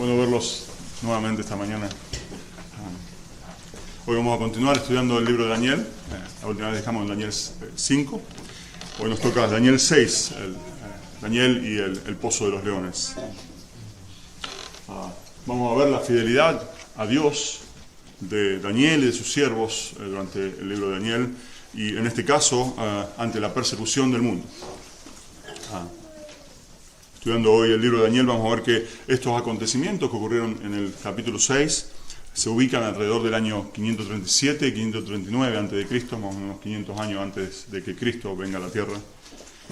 Bueno verlos nuevamente esta mañana. Hoy vamos a continuar estudiando el libro de Daniel. La última vez dejamos en Daniel 5. Hoy nos toca Daniel 6, Daniel y el pozo de los leones. Vamos a ver la fidelidad a Dios de Daniel y de sus siervos durante el libro de Daniel, y en este caso ante la persecución del mundo. Estudiando hoy el libro de Daniel, vamos a ver que estos acontecimientos que ocurrieron en el capítulo 6 se ubican alrededor del año 537 y 539 a.C., más o menos 500 años antes de que Cristo venga a la tierra.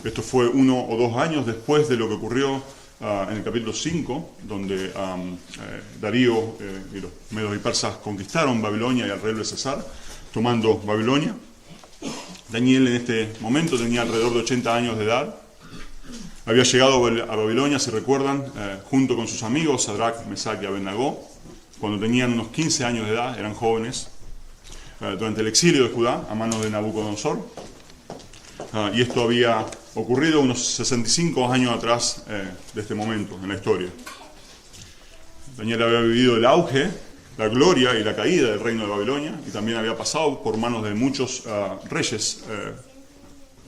Esto fue 1 o 2 años después de lo que ocurrió en el capítulo 5, donde Darío y los medos y persas conquistaron Babilonia y al rey Belsasar, tomando Babilonia. Daniel en este momento tenía alrededor de 80 años de edad. Había llegado a Babilonia, si recuerdan, junto con sus amigos Sadrach, Mesach y Abednego, cuando tenían unos 15 años de edad, eran jóvenes, durante el exilio de Judá a manos de Nabucodonosor. Y esto había ocurrido unos 65 años atrás de este momento en la historia. Daniel había vivido el auge, la gloria y la caída del reino de Babilonia, y también había pasado por manos de muchos reyes,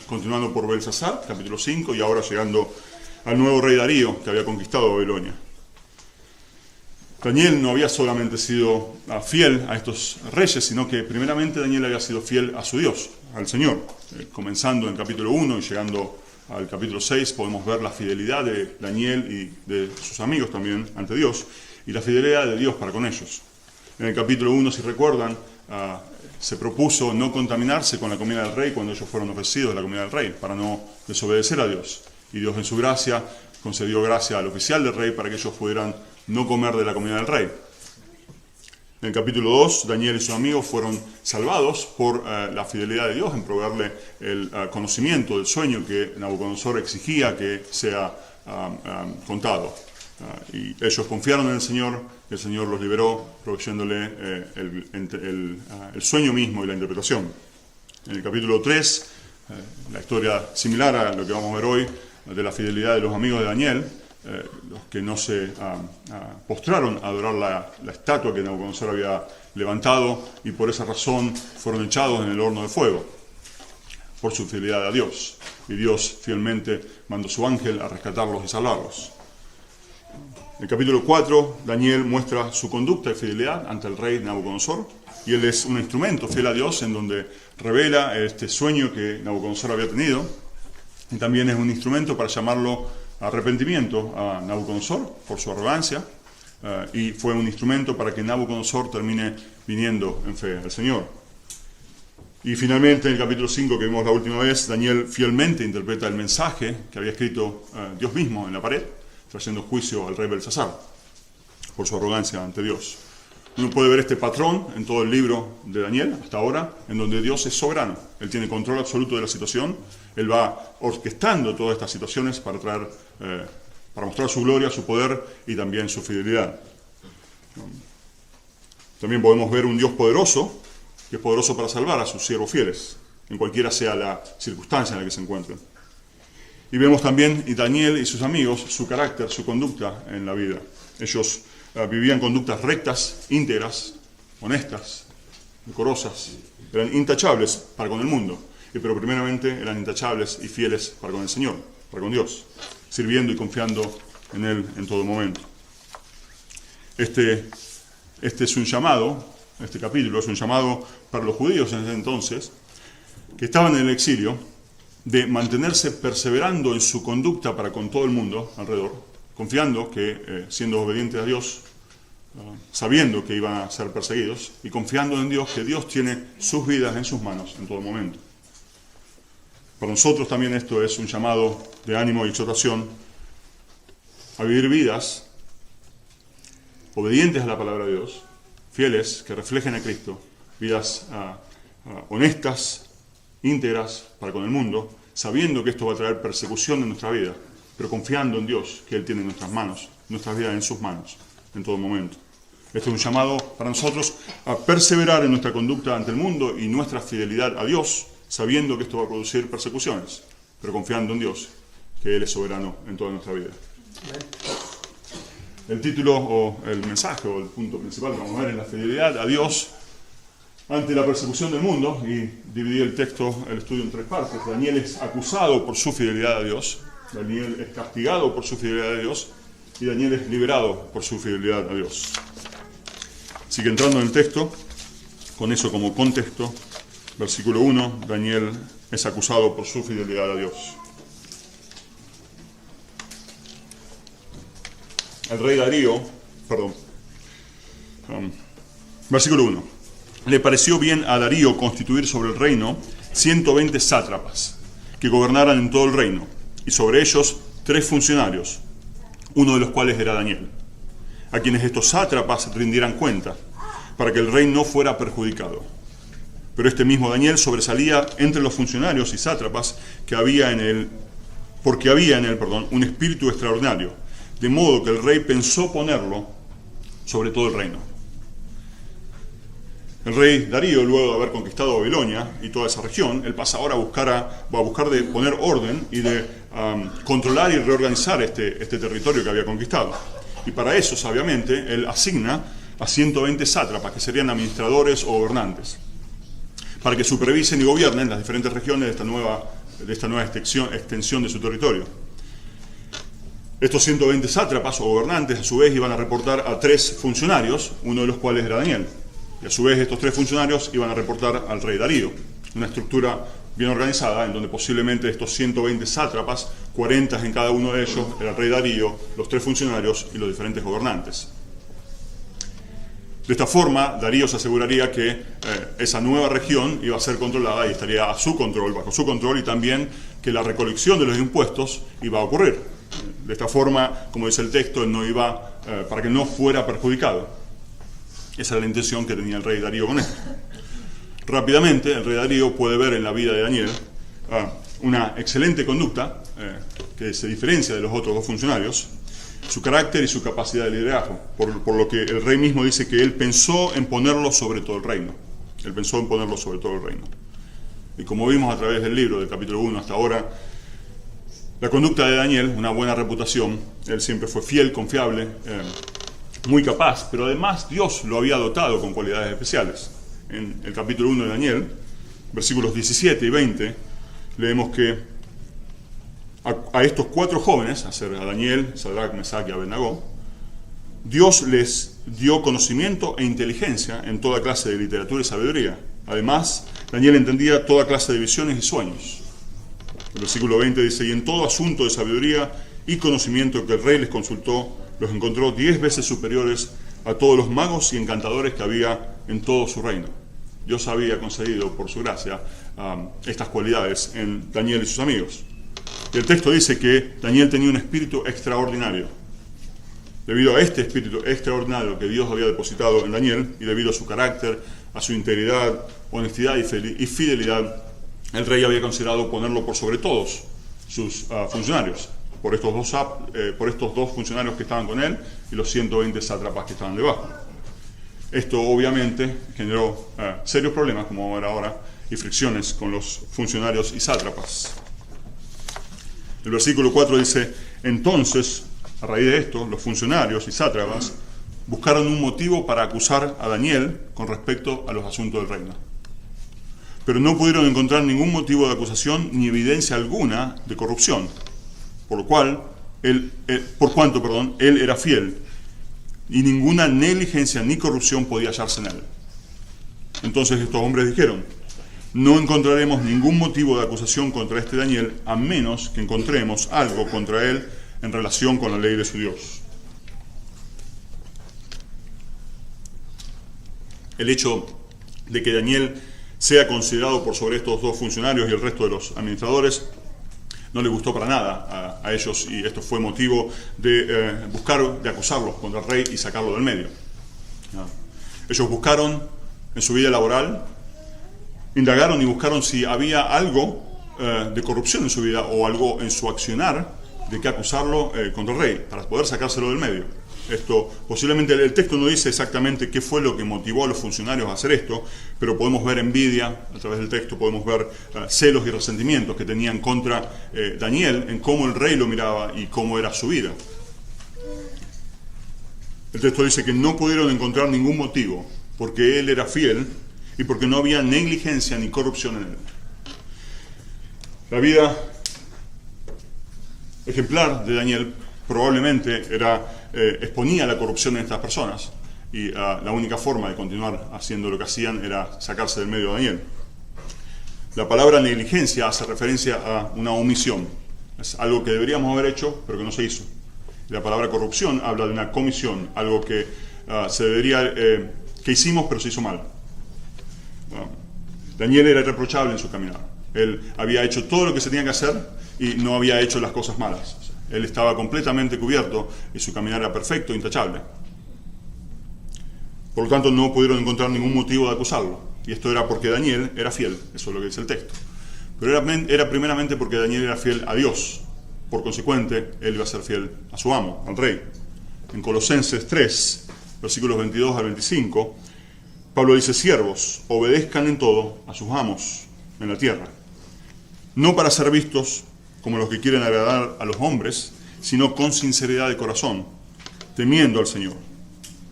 continuando por Belsasar, capítulo 5, y ahora llegando al nuevo rey Darío, que había conquistado Babilonia. Daniel no había solamente sido fiel a estos reyes, sino que primeramente Daniel había sido fiel a su Dios, al Señor. Comenzando en el capítulo 1 y llegando al capítulo 6, podemos ver la fidelidad de Daniel y de sus amigos también ante Dios, y la fidelidad de Dios para con ellos. En el capítulo 1, si recuerdan, se propuso no contaminarse con la comida del rey cuando ellos fueron ofrecidos de la comida del rey, para no desobedecer a Dios. Y Dios en su gracia concedió gracia al oficial del rey para que ellos pudieran no comer de la comida del rey. En el capítulo 2, Daniel y sus amigos fueron salvados por la fidelidad de Dios en proveerle el conocimiento del sueño que Nabucodonosor exigía que sea contado. Y ellos confiaron en el Señor los liberó, proveyéndole el sueño mismo y la interpretación. En el capítulo 3, la historia similar a lo que vamos a ver hoy, de la fidelidad de los amigos de Daniel, los que no se postraron a adorar la estatua que Nabucodonosor había levantado, y por esa razón fueron echados en el horno de fuego, por su fidelidad a Dios. Y Dios fielmente mandó su ángel a rescatarlos y salvarlos. En el capítulo 4, Daniel muestra su conducta y fidelidad ante el rey Nabucodonosor, y él es un instrumento fiel a Dios en donde revela este sueño que Nabucodonosor había tenido, y también es un instrumento para llamarlo a arrepentimiento a Nabucodonosor por su arrogancia, y fue un instrumento para que Nabucodonosor termine viniendo en fe al Señor. Y finalmente, en el capítulo 5 que vimos la última vez, Daniel fielmente interpreta el mensaje que había escrito Dios mismo en la pared, trayendo juicio al rey Belsasar por su arrogancia ante Dios. Uno puede ver este patrón en todo el libro de Daniel hasta ahora, en donde Dios es soberano. Él tiene control absoluto de la situación. Él va orquestando todas estas situaciones para mostrar su gloria, su poder y también su fidelidad. También podemos ver un Dios poderoso, que es poderoso para salvar a sus siervos fieles, en cualquiera sea la circunstancia en la que se encuentren. Y vemos también en Daniel y sus amigos su carácter, su conducta en la vida. Ellos vivían conductas rectas, íntegras, honestas, decorosas, eran intachables para con el mundo, pero primeramente eran intachables y fieles para con el Señor, para con Dios, sirviendo y confiando en Él en todo momento. Este es un llamado, este capítulo es un llamado para los judíos en ese entonces, que estaban en el exilio, de mantenerse perseverando en su conducta para con todo el mundo alrededor, confiando que, siendo obedientes a Dios, sabiendo que iban a ser perseguidos, y confiando en Dios, que Dios tiene sus vidas en sus manos en todo momento. Para nosotros también esto es un llamado de ánimo y exhortación a vivir vidas obedientes a la palabra de Dios, fieles, que reflejen a Cristo, vidas honestas, íntegras para con el mundo, sabiendo que esto va a traer persecución en nuestra vida, pero confiando en Dios, que Él tiene en nuestras manos, nuestras vidas en sus manos, en todo momento. Este es un llamado para nosotros a perseverar en nuestra conducta ante el mundo y nuestra fidelidad a Dios, sabiendo que esto va a producir persecuciones, pero confiando en Dios, que Él es soberano en toda nuestra vida. El título o el mensaje o el punto principal que vamos a ver es la fidelidad a Dios ante la persecución del mundo, y dividí el texto, el estudio en tres partes. Daniel es acusado por su fidelidad a Dios, Daniel es castigado por su fidelidad a Dios, y Daniel es liberado por su fidelidad a Dios. Así que entrando en el texto, con eso como contexto, versículo 1, Daniel es acusado por su fidelidad a Dios. El rey Darío, versículo 1. Le pareció bien a Darío constituir sobre el reino 120 sátrapas que gobernaran en todo el reino, y sobre ellos 3 funcionarios, uno de los cuales era Daniel, a quienes estos sátrapas rindieran cuenta, para que el rey no fuera perjudicado. Pero este mismo Daniel sobresalía entre los funcionarios y sátrapas porque había en él, un espíritu extraordinario, de modo que el rey pensó ponerlo sobre todo el reino. El rey Darío, luego de haber conquistado Babilonia y toda esa región, él pasa ahora va a buscar de poner orden y de controlar y reorganizar este territorio que había conquistado. Y para eso, sabiamente, él asigna a 120 sátrapas, que serían administradores o gobernantes, para que supervisen y gobiernen las diferentes regiones de esta nueva extensión de su territorio. Estos 120 sátrapas o gobernantes, a su vez, iban a reportar a 3 funcionarios, uno de los cuales era Daniel. Y a su vez estos 3 funcionarios iban a reportar al rey Darío. Una estructura bien organizada en donde posiblemente estos 120 sátrapas, 40 en cada uno de ellos, era el rey Darío, los 3 funcionarios y los diferentes gobernantes. De esta forma, Darío se aseguraría que esa nueva región iba a ser controlada y estaría bajo su control, y también que la recolección de los impuestos iba a ocurrir. De esta forma, como dice el texto, él no iba, para que no fuera perjudicado. Esa era la intención que tenía el rey Darío con esto. Rápidamente, el rey Darío puede ver en la vida de Daniel una excelente conducta que se diferencia de los otros 2 funcionarios, su carácter y su capacidad de liderazgo, por lo que el rey mismo dice que él pensó en ponerlo sobre todo el reino. Él pensó en ponerlo sobre todo el reino. Y como vimos a través del libro, del capítulo 1 hasta ahora, la conducta de Daniel, una buena reputación, él siempre fue fiel, confiable, muy capaz, pero además Dios lo había dotado con cualidades especiales. En el capítulo 1 de Daniel, versículos 17 y 20, leemos que a estos 4 jóvenes, a Daniel, Sadrach, Mesach y Abednego, Dios les dio conocimiento e inteligencia en toda clase de literatura y sabiduría. Además, Daniel entendía toda clase de visiones y sueños. El versículo 20 dice: y en todo asunto de sabiduría y conocimiento que el rey les consultó, los encontró 10 veces superiores a todos los magos y encantadores que había en todo su reino. Dios había concedido, por su gracia, estas cualidades en Daniel y sus amigos. Y el texto dice que Daniel tenía un espíritu extraordinario. Debido a este espíritu extraordinario que Dios había depositado en Daniel, y debido a su carácter, a su integridad, honestidad y fidelidad, el rey había considerado ponerlo por sobre todos sus funcionarios, por estos dos funcionarios que estaban con él y los 120 sátrapas que estaban debajo. Esto obviamente generó serios problemas, como vamos a ver ahora, y fricciones con los funcionarios y sátrapas. El versículo 4 dice: entonces, a raíz de esto, los funcionarios y sátrapas buscaron un motivo para acusar a Daniel con respecto a los asuntos del reino. Pero no pudieron encontrar ningún motivo de acusación ni evidencia alguna de corrupción, por cuanto él era fiel, y ninguna negligencia ni corrupción podía hallarse en él. Entonces estos hombres dijeron: no encontraremos ningún motivo de acusación contra este Daniel, a menos que encontremos algo contra él en relación con la ley de su Dios. El hecho de que Daniel sea considerado por sobre estos 2 funcionarios y el resto de los administradores no le gustó para nada a ellos, y esto fue motivo de buscar, de acusarlos contra el rey y sacarlo del medio. Ellos buscaron en su vida laboral, indagaron y buscaron si había algo de corrupción en su vida o algo en su accionar de que acusarlo contra el rey, para poder sacárselo del medio. Esto, posiblemente el texto no dice exactamente qué fue lo que motivó a los funcionarios a hacer esto, pero podemos ver envidia a través del texto, podemos ver celos y resentimientos que tenían contra Daniel en cómo el rey lo miraba y cómo era su vida. El texto dice que no pudieron encontrar ningún motivo, porque él era fiel y porque no había negligencia ni corrupción en él. La vida ejemplar de Daniel probablemente exponía la corrupción en estas personas, y la única forma de continuar haciendo lo que hacían era sacarse del medio de Daniel. La palabra negligencia hace referencia a una omisión. Es algo que deberíamos haber hecho, pero que no se hizo. La palabra corrupción habla de una comisión, algo que que hicimos, pero se hizo mal. Daniel era irreprochable en su caminar. Él había hecho todo lo que se tenía que hacer y no había hecho las cosas malas. Él estaba completamente cubierto y su caminar era perfecto, intachable. Por lo tanto, no pudieron encontrar ningún motivo de acusarlo. Y esto era porque Daniel era fiel, eso es lo que dice el texto. Pero era primeramente porque Daniel era fiel a Dios. Por consecuente, él iba a ser fiel a su amo, al rey. En Colosenses 3, versículos 22 al 25, Pablo dice: siervos, obedezcan en todo a sus amos en la tierra, no para ser vistos como los que quieren agradar a los hombres, sino con sinceridad de corazón, temiendo al Señor.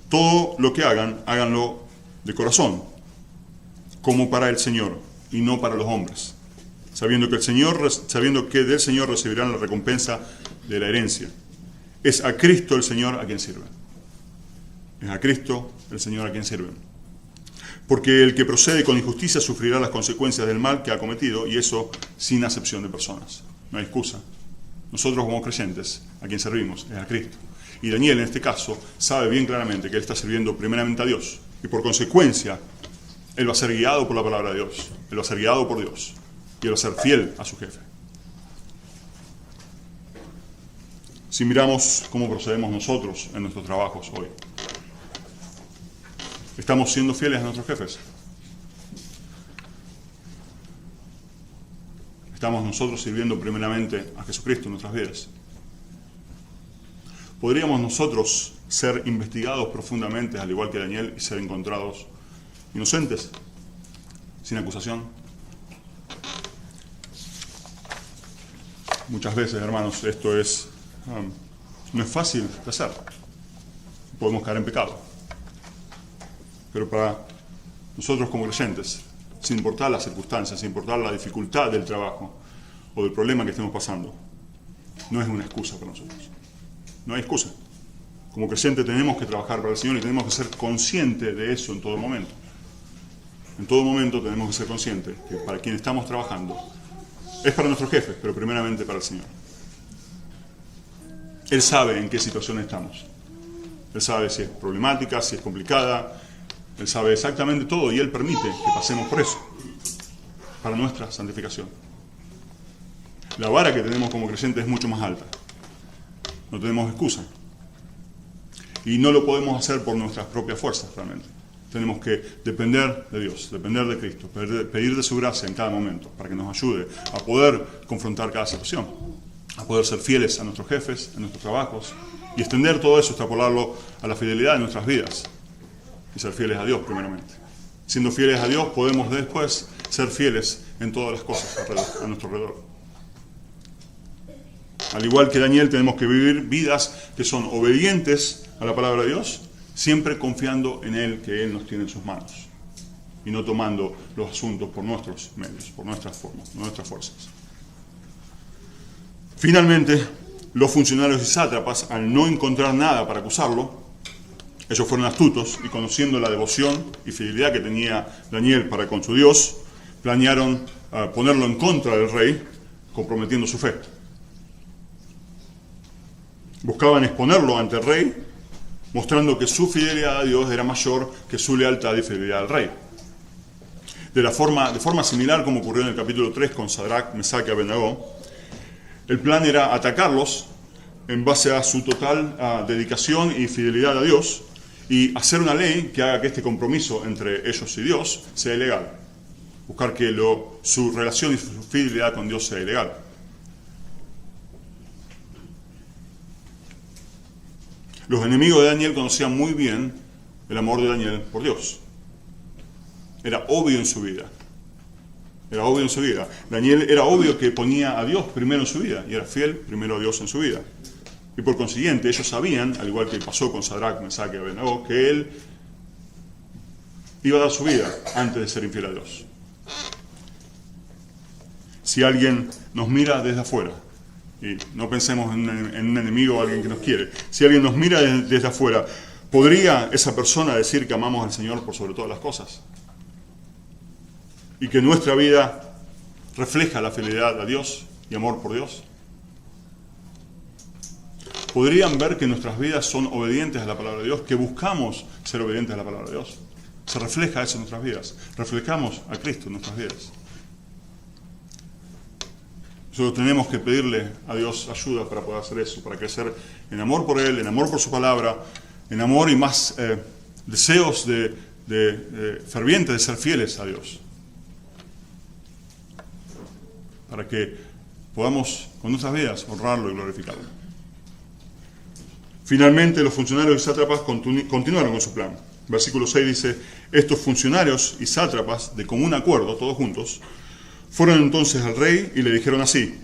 Todo lo que hagan, háganlo de corazón, como para el Señor y no para los hombres, sabiendo que del Señor recibirán la recompensa de la herencia. Es a Cristo el Señor a quien sirven. Es a Cristo el Señor a quien sirven. Porque el que procede con injusticia sufrirá las consecuencias del mal que ha cometido, y eso sin acepción de personas. No hay excusa. Nosotros como creyentes, a quien servimos es a Cristo. Y Daniel en este caso sabe bien claramente que él está sirviendo primeramente a Dios, y por consecuencia él va a ser guiado por la palabra de Dios, él va a ser guiado por Dios, y él va a ser fiel a su jefe. Si miramos cómo procedemos nosotros en nuestros trabajos hoy, ¿estamos siendo fieles a nuestros jefes? ¿Estamos nosotros sirviendo primeramente a Jesucristo en nuestras vidas? ¿Podríamos nosotros ser investigados profundamente, al igual que Daniel, y ser encontrados inocentes, sin acusación? Muchas veces, hermanos, esto no es fácil de hacer. Podemos caer en pecado. Pero para nosotros como creyentes, sin importar las circunstancias, sin importar la dificultad del trabajo o del problema que estemos pasando, no es una excusa para nosotros. No hay excusa. Como creyentes tenemos que trabajar para el Señor y tenemos que ser conscientes de eso en todo momento. En todo momento tenemos que ser conscientes que para quien estamos trabajando es para nuestros jefes, pero primeramente para el Señor. Él sabe en qué situación estamos. Él sabe si es problemática, si es complicada. Él sabe exactamente todo y Él permite que pasemos por eso, para nuestra santificación. La vara que tenemos como creyentes es mucho más alta. No tenemos excusa. Y no lo podemos hacer por nuestras propias fuerzas, realmente. Tenemos que depender de Dios, depender de Cristo, pedir de su gracia en cada momento, para que nos ayude a poder confrontar cada situación, a poder ser fieles a nuestros jefes, en nuestros trabajos, y extender todo eso, extrapolarlo a la fidelidad de nuestras vidas, y ser fieles a Dios primeramente. Siendo fieles a Dios, podemos después ser fieles en todas las cosas a nuestro alrededor. Al igual que Daniel, tenemos que vivir vidas que son obedientes a la palabra de Dios, siempre confiando en Él, que Él nos tiene en sus manos, y no tomando los asuntos por nuestros medios, por nuestras formas, por nuestras fuerzas. Finalmente, los funcionarios y sátrapas, al no encontrar nada para acusarlo, ellos fueron astutos y, conociendo la devoción y fidelidad que tenía Daniel para con su Dios, planearon ponerlo en contra del rey, comprometiendo su fe. Buscaban exponerlo ante el rey, mostrando que su fidelidad a Dios era mayor que su lealtad y fidelidad al rey. De forma similar como ocurrió en el capítulo 3 con Sadrach, Mesach y Abednego, el plan era atacarlos en base a su total dedicación y fidelidad a Dios y hacer una ley que haga que este compromiso entre ellos y Dios sea ilegal. Buscar que su relación y su fidelidad con Dios sea ilegal. Los enemigos de Daniel conocían muy bien el amor de Daniel por Dios. Era obvio en su vida. Era obvio en su vida. Daniel era obvio que ponía a Dios primero en su vida y era fiel primero a Dios en su vida. Y por consiguiente, ellos sabían, al igual que pasó con Sadrach, Mesach y Abednego, que él iba a dar su vida antes de ser infiel a Dios. Si alguien nos mira desde afuera, y no pensemos en un enemigo o alguien que nos quiere, si alguien nos mira desde afuera, ¿podría esa persona decir que amamos al Señor por sobre todas las cosas? Y que nuestra vida refleja la fidelidad a Dios y amor por Dios. ¿Podrían ver que nuestras vidas son obedientes a la palabra de Dios, que buscamos ser obedientes a la palabra de Dios? Se refleja eso en nuestras vidas. Reflejamos a Cristo en nuestras vidas. Nosotros tenemos que pedirle a Dios ayuda para poder hacer eso, para crecer en amor por Él, en amor por su palabra, en amor y más deseos fervientes de ser fieles a Dios. Para que podamos con nuestras vidas honrarlo y glorificarlo. Finalmente, los funcionarios y sátrapas continuaron con su plan. Versículo 6 dice: estos funcionarios y sátrapas, de común acuerdo, todos juntos, fueron entonces al rey y le dijeron así: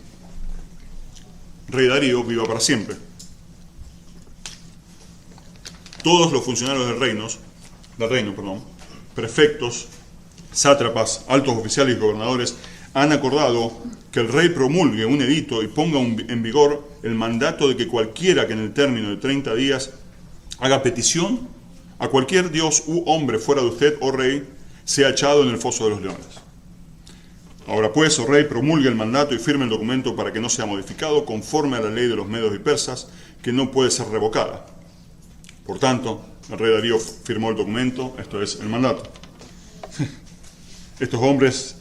Rey Darío, viva para siempre. Todos los funcionarios del reino, prefectos, sátrapas, altos oficiales y gobernadores, han acordado que el rey promulgue un edicto y ponga en vigor el mandato de que cualquiera que en el término de 30 días haga petición a cualquier dios u hombre fuera de usted, oh rey, sea echado en el foso de los leones. Ahora pues, oh rey, promulgue el mandato y firme el documento para que no sea modificado conforme a la ley de los medos y persas, que no puede ser revocada. Por tanto, el rey Darío firmó el documento, esto es el mandato. Estos hombres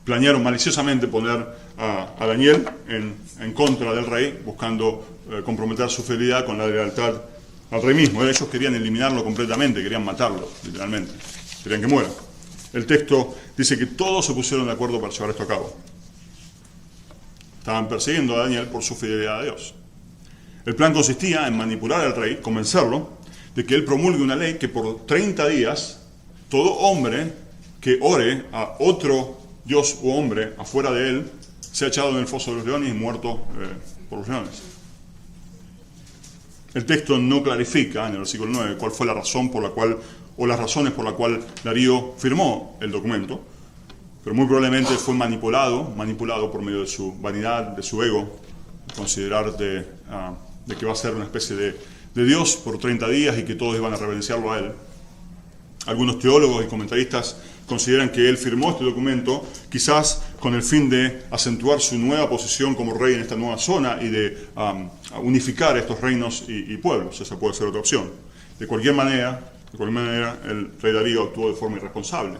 planearon maliciosamente poner a Daniel en contra del rey, buscando comprometer su fidelidad con la lealtad al rey mismo. Ellos querían eliminarlo completamente, querían matarlo, literalmente. Querían que muera. El texto dice que todos se pusieron de acuerdo para llevar esto a cabo. Estaban persiguiendo a Daniel por su fidelidad a Dios. El plan consistía en manipular al rey, convencerlo de que él promulgue una ley que por 30 días todo hombre que ore a otro dios u hombre afuera de él sea echado en el foso de los leones y muerto por los leones. El texto no clarifica en el versículo 9 cuál fue la razón por la cual, o las razones por la cual Darío firmó el documento, pero muy probablemente fue manipulado por medio de su vanidad, de su ego, considerar de que va a ser una especie de Dios por 30 días y que todos iban a reverenciarlo a él. Algunos teólogos y comentaristas consideran que él firmó este documento quizás con el fin de acentuar su nueva posición como rey en esta nueva zona y de unificar estos reinos y pueblos. Esa puede ser otra opción. De cualquier manera, el rey Darío actuó de forma irresponsable,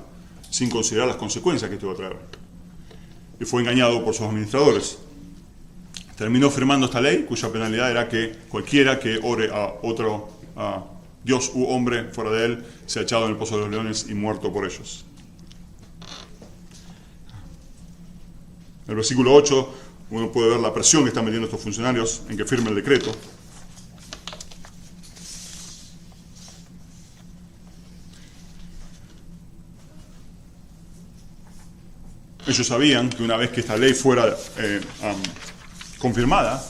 sin considerar las consecuencias que esto iba a traer. Y fue engañado por sus administradores. Terminó firmando esta ley, cuya penalidad era que cualquiera que ore a otro dios u hombre fuera de él sea echado en el pozo de los leones y muerto por ellos. En el versículo 8 uno puede ver la presión que están metiendo estos funcionarios en que firme el decreto. Ellos sabían que una vez que esta ley fuera confirmada,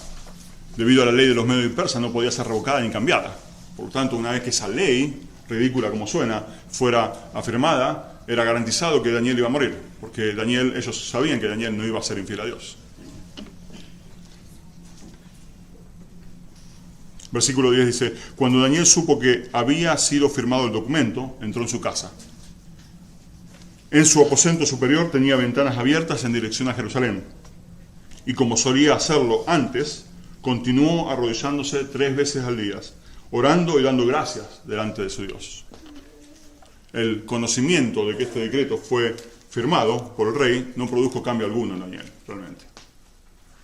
debido a la ley de los medios y persas, no podía ser revocada ni cambiada. Por lo tanto, una vez que esa ley, ridícula como suena, fuera afirmada, era garantizado que Daniel iba a morir, porque ellos sabían que Daniel no iba a ser infiel a Dios. Versículo 10 dice: cuando Daniel supo que había sido firmado el documento, entró en su casa. En su aposento superior tenía ventanas abiertas en dirección a Jerusalén, y como solía hacerlo antes, continuó arrodillándose 3 veces al día, orando y dando gracias delante de su Dios. El conocimiento de que este decreto fue firmado por el rey no produjo cambio alguno en Daniel, realmente.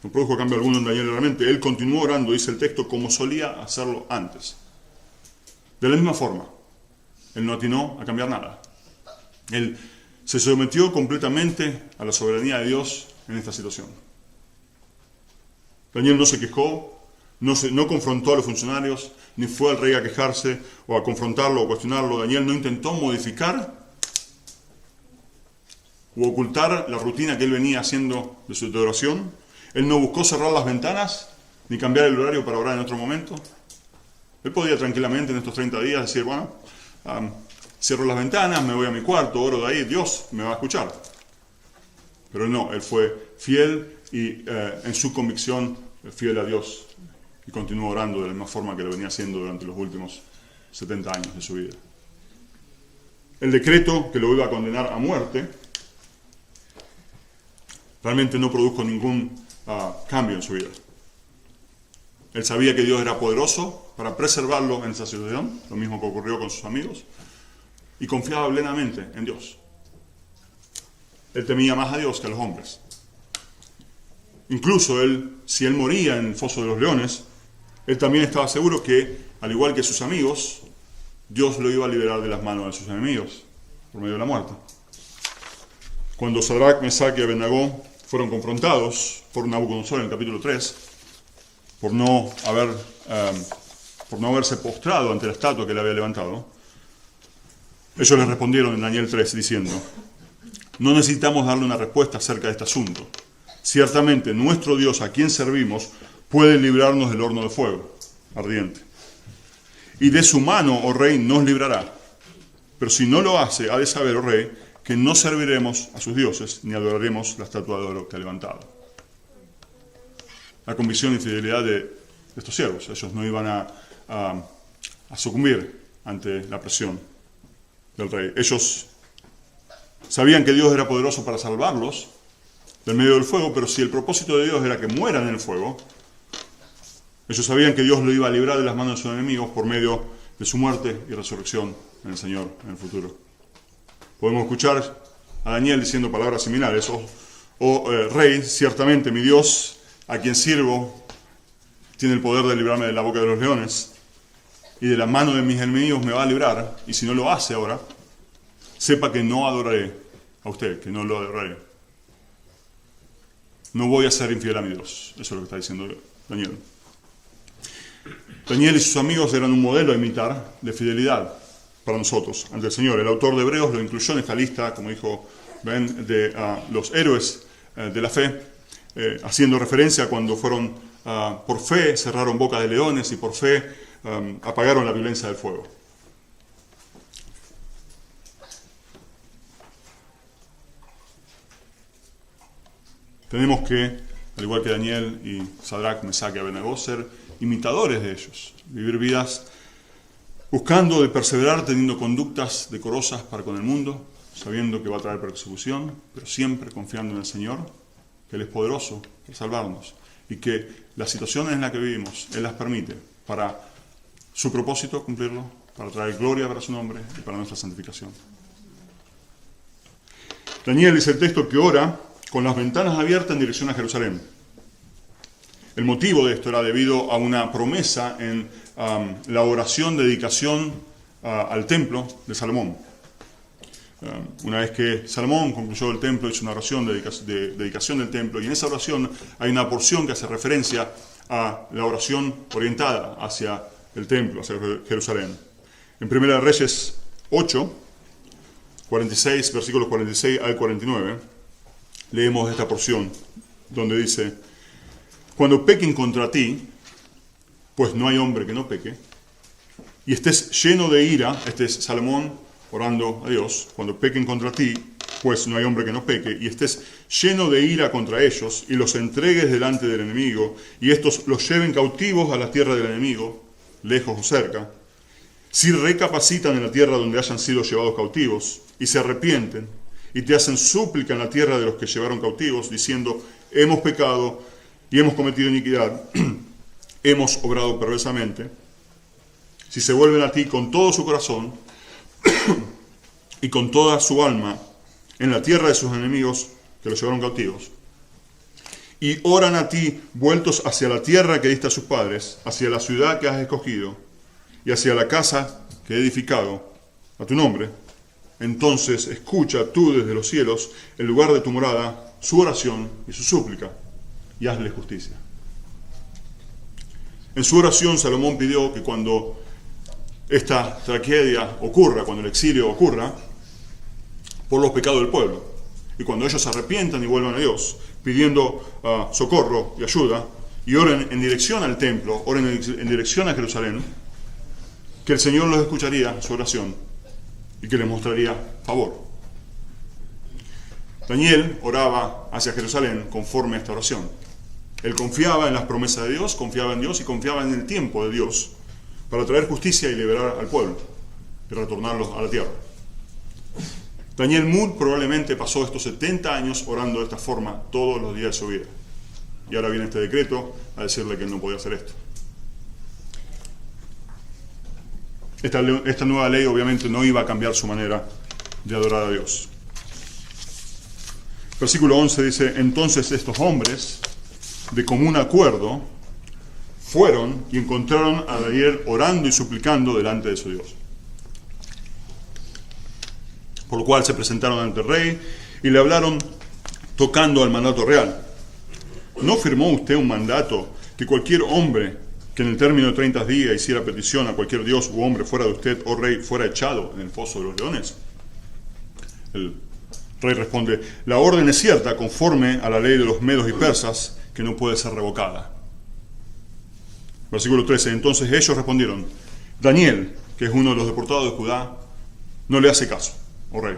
No produjo cambio alguno en Daniel, realmente. Él continuó orando, dice el texto, como solía hacerlo antes. De la misma forma, él no atinó a cambiar nada. Él se sometió completamente a la soberanía de Dios en esta situación. Daniel no se quejó, no confrontó a los funcionarios, ni fue al rey a quejarse o a confrontarlo o cuestionarlo. Daniel no intentó modificar o ocultar la rutina que él venía haciendo de su oración. Él no buscó cerrar las ventanas ni cambiar el horario para orar en otro momento. Él podía tranquilamente en estos 30 días decir, bueno, cierro las ventanas, me voy a mi cuarto, oro de ahí, Dios me va a escuchar. Pero no, él fue fiel y en su convicción fiel a Dios y continuó orando de la misma forma que lo venía haciendo durante los últimos 70 años de su vida. El decreto que lo iba a condenar a muerte realmente no produjo ningún cambio en su vida. Él sabía que Dios era poderoso para preservarlo en esa situación, lo mismo que ocurrió con sus amigos, y confiaba plenamente en Dios. Él temía más a Dios que a los hombres. Incluso si él moría en el foso de los leones, él también estaba seguro que, al igual que sus amigos, Dios lo iba a liberar de las manos de sus enemigos por medio de la muerte. Cuando Sadrach, Mesach y Abednego fueron confrontados por Nabucodonosor en el capítulo 3, por no haberse postrado ante la estatua que le había levantado, ellos les respondieron en Daniel 3 diciendo: no necesitamos darle una respuesta acerca de este asunto. Ciertamente nuestro Dios, a quien servimos, puede librarnos del horno de fuego ardiente. Y de su mano, oh rey, nos librará. Pero si no lo hace, ha de saber, oh rey, que no serviremos a sus dioses, ni adoraremos la estatua de oro que ha levantado. La convicción y fidelidad de estos siervos. Ellos no iban a sucumbir ante la presión del rey. Ellos sabían que Dios era poderoso para salvarlos del medio del fuego, pero si el propósito de Dios era que mueran en el fuego, ellos sabían que Dios lo iba a librar de las manos de sus enemigos por medio de su muerte y resurrección en el Señor en el futuro. Podemos escuchar a Daniel diciendo palabras similares: rey, ciertamente mi Dios, a quien sirvo, tiene el poder de librarme de la boca de los leones, y de la mano de mis enemigos me va a librar, y si no lo hace ahora, sepa que no adoraré a usted, que no lo adoraré. No voy a ser infiel a mi Dios. Eso es lo que está diciendo Daniel. Daniel y sus amigos eran un modelo a imitar de fidelidad para nosotros ante el Señor. El autor de Hebreos lo incluyó en esta lista, como dijo Ben, de los héroes de la fe, haciendo referencia a cuando fueron por fe, cerraron bocas de leones y por fe apagaron la violencia del fuego. Tenemos que, al igual que Daniel y Sadrach, Mesach y Abednego, ser imitadores de ellos, vivir vidas buscando de perseverar, teniendo conductas decorosas para con el mundo, sabiendo que va a traer persecución, pero siempre confiando en el Señor, que Él es poderoso para salvarnos y que las situaciones en las que vivimos, Él las permite para su propósito cumplirlo, para traer gloria para su nombre y para nuestra santificación. Daniel dice el texto que ora con las ventanas abiertas en dirección a Jerusalén. El motivo de esto era debido a una promesa en la oración de dedicación al templo de Salomón. Una vez que Salomón concluyó el templo, hizo una oración de dedicación del templo, y en esa oración hay una porción que hace referencia a la oración orientada hacia el templo, hacia Jerusalén. En 1 Reyes 8, 46, versículos 46 al 49, leemos esta porción donde dice: cuando pequen contra ti, pues no hay hombre que no peque, y estés lleno de ira, este es Salomón orando a Dios, cuando pequen contra ti, pues no hay hombre que no peque, y estés lleno de ira contra ellos, y los entregues delante del enemigo, y estos los lleven cautivos a la tierra del enemigo, lejos o cerca, si recapacitan en la tierra donde hayan sido llevados cautivos, y se arrepienten, y te hacen súplica en la tierra de los que llevaron cautivos, diciendo: hemos pecado y hemos cometido iniquidad, hemos obrado perversamente, si se vuelven a ti con todo su corazón y con toda su alma en la tierra de sus enemigos que los llevaron cautivos, y oran a ti vueltos hacia la tierra que diste a sus padres, hacia la ciudad que has escogido y hacia la casa que he edificado a tu nombre, entonces escucha tú desde los cielos, en lugar de tu morada, su oración y su súplica, y hazle justicia. En su oración, Salomón pidió que cuando esta tragedia ocurra, cuando el exilio ocurra, por los pecados del pueblo, y cuando ellos se arrepientan y vuelvan a Dios, pidiendo socorro y ayuda, y oren en dirección al templo, oren en dirección a Jerusalén, que el Señor los escucharía su oración y que les mostraría favor. Daniel oraba hacia Jerusalén conforme a esta oración. Él confiaba en las promesas de Dios, confiaba en Dios y confiaba en el tiempo de Dios para traer justicia y liberar al pueblo y retornarlos a la tierra. Daniel muy probablemente pasó estos 70 años orando de esta forma todos los días de su vida. Y ahora viene este decreto a decirle que él no podía hacer esto. Esta nueva ley obviamente no iba a cambiar su manera de adorar a Dios. Versículo 11 dice: entonces estos hombres, de común acuerdo, fueron y encontraron a Daniel orando y suplicando delante de su Dios. Por lo cual se presentaron ante el rey y le hablaron tocando al mandato real. ¿No firmó usted un mandato que cualquier hombre que en el término de 30 días hiciera petición a cualquier dios u hombre fuera de usted, oh rey, fuera echado en el foso de los leones? El rey responde: la orden es cierta, conforme a la ley de los medos y persas, que no puede ser revocada. Versículo 13. Entonces ellos respondieron: Daniel, que es uno de los deportados de Judá, no le hace caso, oh rey,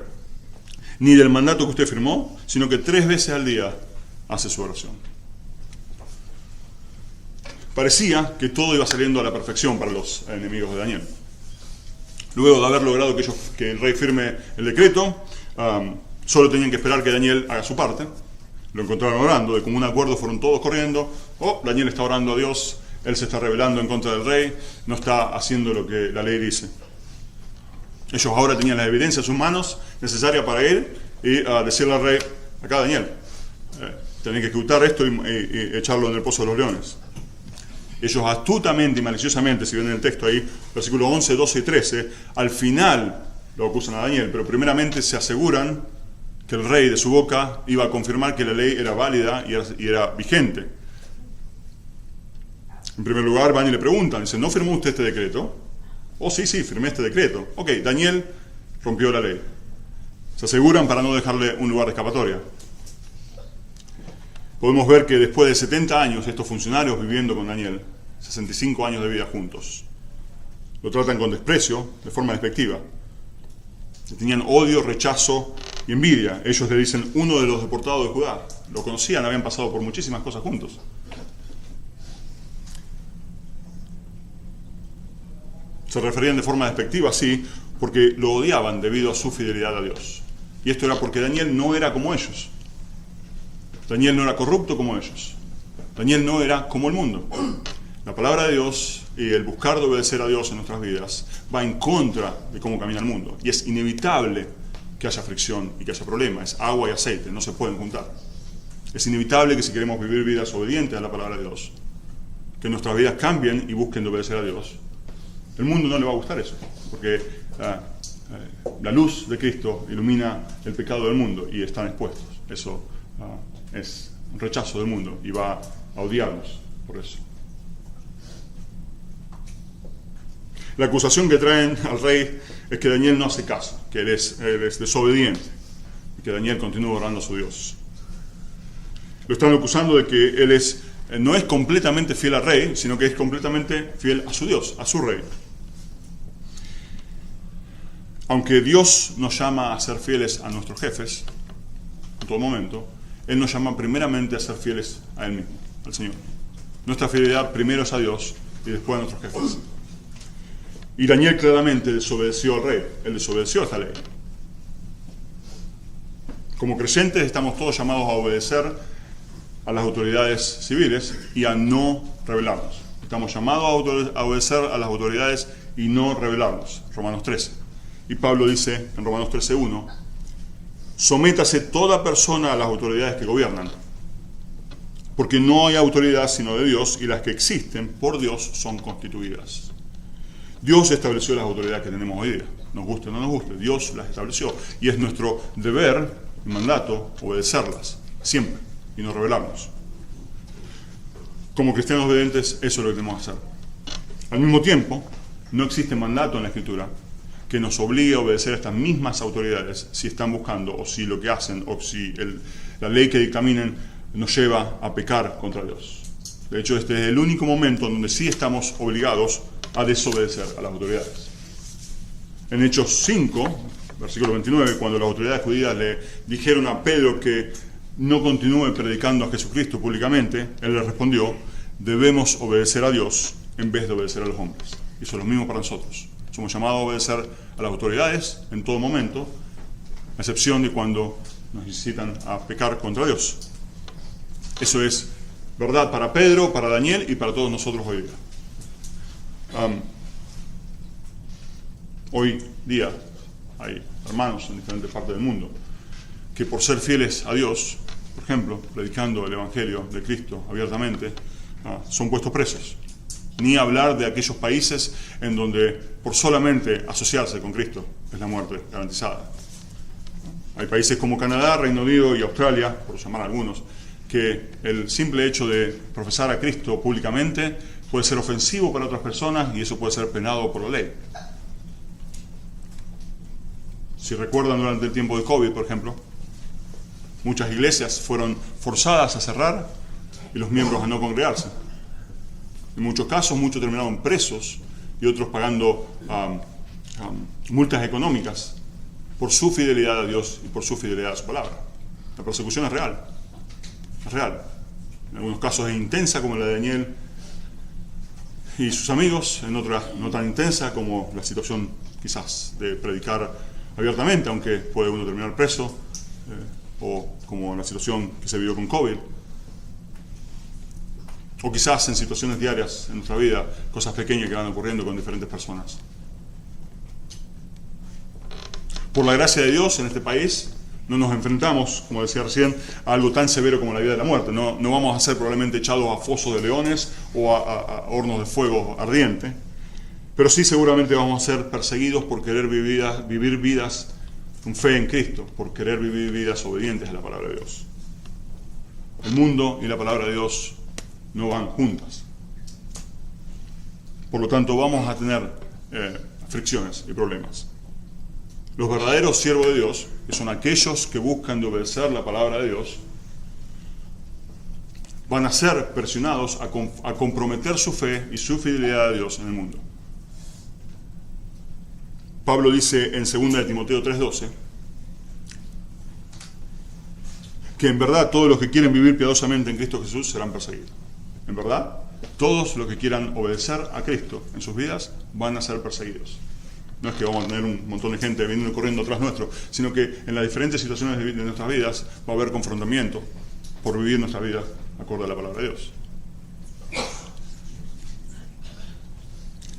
ni del mandato que usted firmó, sino que 3 veces al día hace su oración. Parecía que todo iba saliendo a la perfección para los enemigos de Daniel. Luego de haber logrado que el rey firme el decreto, solo tenían que esperar que Daniel haga su parte. Lo encontraron orando, de común acuerdo fueron todos corriendo. Daniel está orando a Dios, él se está rebelando en contra del rey, no está haciendo lo que la ley dice. Ellos ahora tenían la evidencia en sus manos necesaria para ir y decirle al rey: acá Daniel, tenés que ejecutar esto y echarlo en el pozo de los leones. Ellos astutamente y maliciosamente, si ven en el texto ahí, versículos 11, 12 y 13, al final lo acusan a Daniel, pero primeramente se aseguran que el rey de su boca iba a confirmar que la ley era válida y era vigente. En primer lugar, van y le preguntan, dicen: ¿no firmó usted este decreto? Sí, firmé este decreto. Daniel rompió la ley. Se aseguran para no dejarle un lugar de escapatoria. Podemos ver que después de 70 años, estos funcionarios viviendo con Daniel, 65 años de vida juntos, lo tratan con desprecio, de forma despectiva. Tenían odio, rechazo y envidia. Ellos le dicen: uno de los deportados de Judá. Lo conocían, habían pasado por muchísimas cosas juntos. Se referían de forma despectiva, sí, porque lo odiaban debido a su fidelidad a Dios. Y esto era porque Daniel no era como ellos. Daniel no era corrupto como ellos. Daniel no era como el mundo. La palabra de Dios y el buscar de obedecer a Dios en nuestras vidas va en contra de cómo camina el mundo. Y es inevitable que haya fricción y que haya problemas. Es agua y aceite, no se pueden juntar. Es inevitable que si queremos vivir vidas obedientes a la palabra de Dios, que nuestras vidas cambien y busquen de obedecer a Dios. El mundo no le va a gustar eso, porque la luz de Cristo ilumina el pecado del mundo y están expuestos. Eso es un rechazo del mundo y va a odiarnos por eso. La acusación que traen al rey es que Daniel no hace caso, que él es desobediente y que Daniel continúa orando a su Dios. Lo están acusando de que él no es completamente fiel al rey, sino que es completamente fiel a su Dios, a su rey. Aunque Dios nos llama a ser fieles a nuestros jefes en todo momento, Él nos llama primeramente a ser fieles a Él mismo, al Señor. Nuestra fidelidad primero es a Dios y después a nuestros jefes. Y Daniel claramente desobedeció al rey, él desobedeció a esta ley. Como creyentes estamos todos llamados a obedecer a las autoridades civiles y a no rebelarnos. Estamos llamados a obedecer a las autoridades y no rebelarnos. Romanos 13. Y Pablo dice en Romanos 13:1: sométase toda persona a las autoridades que gobiernan, porque no hay autoridad sino de Dios, y las que existen por Dios son constituidas. Dios estableció las autoridades que tenemos hoy día. Nos guste o no nos guste, Dios las estableció. Y es nuestro deber y mandato obedecerlas, siempre, y no rebelarnos. Como cristianos obedientes, eso es lo que tenemos que hacer. Al mismo tiempo, no existe mandato en la Escritura que nos obligue a obedecer a estas mismas autoridades si están buscando, o si lo que hacen, o si la ley que dictaminen nos lleva a pecar contra Dios. De hecho, este es el único momento en donde sí estamos obligados a desobedecer a las autoridades. En Hechos 5, versículo 29, cuando las autoridades judías le dijeron a Pedro que no continúe predicando a Jesucristo públicamente, él les respondió: debemos obedecer a Dios en vez de obedecer a los hombres. Y eso es lo mismo para nosotros. Somos llamados a obedecer a las autoridades en todo momento, a excepción de cuando nos incitan a pecar contra Dios. Eso es verdad para Pedro, para Daniel y para todos nosotros hoy día. Hoy día hay hermanos en diferentes partes del mundo que, por ser fieles a Dios, por ejemplo, predicando el Evangelio de Cristo abiertamente, son puestos presos. Ni hablar de aquellos países en donde por solamente asociarse con Cristo es la muerte garantizada. Hay países como Canadá, Reino Unido y Australia, por llamar algunos, que el simple hecho de profesar a Cristo públicamente puede ser ofensivo para otras personas y eso puede ser penado por la ley. Si recuerdan, durante el tiempo de COVID, por ejemplo, muchas iglesias fueron forzadas a cerrar y los miembros a no congregarse. En muchos casos, muchos terminaron presos y otros pagando multas económicas por su fidelidad a Dios y por su fidelidad a su palabra. La persecución es real. Es real. En algunos casos es intensa, como la de Daniel y sus amigos, en otras no tan intensa, como la situación quizás de predicar abiertamente, aunque puede uno terminar preso, o como la situación que se vivió con COVID, o quizás en situaciones diarias en nuestra vida, cosas pequeñas que van ocurriendo con diferentes personas. Por la gracia de Dios, en este país no nos enfrentamos, como decía recién, a algo tan severo como la vida de la muerte. No vamos a ser probablemente echados a fosos de leones o a hornos de fuego ardiente, pero sí seguramente vamos a ser perseguidos por querer vivir vidas con fe en Cristo, por querer vivir vidas obedientes a la palabra de Dios. El mundo y la palabra de Dios no van juntas. Por lo tanto, vamos a tener fricciones y problemas. Los verdaderos siervos de Dios, que son aquellos que buscan de obedecer la palabra de Dios, van a ser presionados a comprometer su fe y su fidelidad a Dios en el mundo. Pablo dice en 2 de Timoteo 3:12 que en verdad todos los que quieren vivir piadosamente en Cristo Jesús serán perseguidos. En verdad, todos los que quieran obedecer a Cristo en sus vidas van a ser perseguidos. No es que vamos a tener un montón de gente viniendo y corriendo atrás nuestro, sino que en las diferentes situaciones de nuestras vidas va a haber confrontamiento por vivir nuestra vida acorde a la palabra de Dios.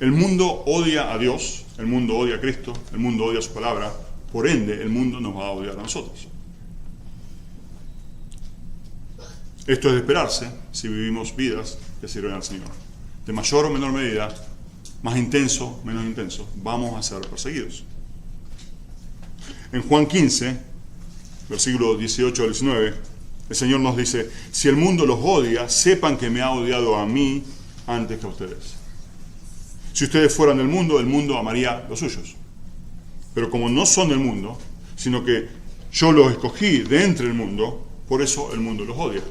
El mundo odia a Dios, el mundo odia a Cristo, el mundo odia su palabra, por ende el mundo nos va a odiar a nosotros. Esto es de esperarse si vivimos vidas que sirven al Señor. De mayor o menor medida, más intenso, menos intenso, vamos a ser perseguidos. En Juan 15, versículos 18 al 19, el Señor nos dice: si el mundo los odia, sepan que me ha odiado a mí antes que a ustedes. Si ustedes fueran del mundo, el mundo amaría los suyos. Pero como no son del mundo, sino que yo los escogí de entre el mundo, por eso el mundo los odia.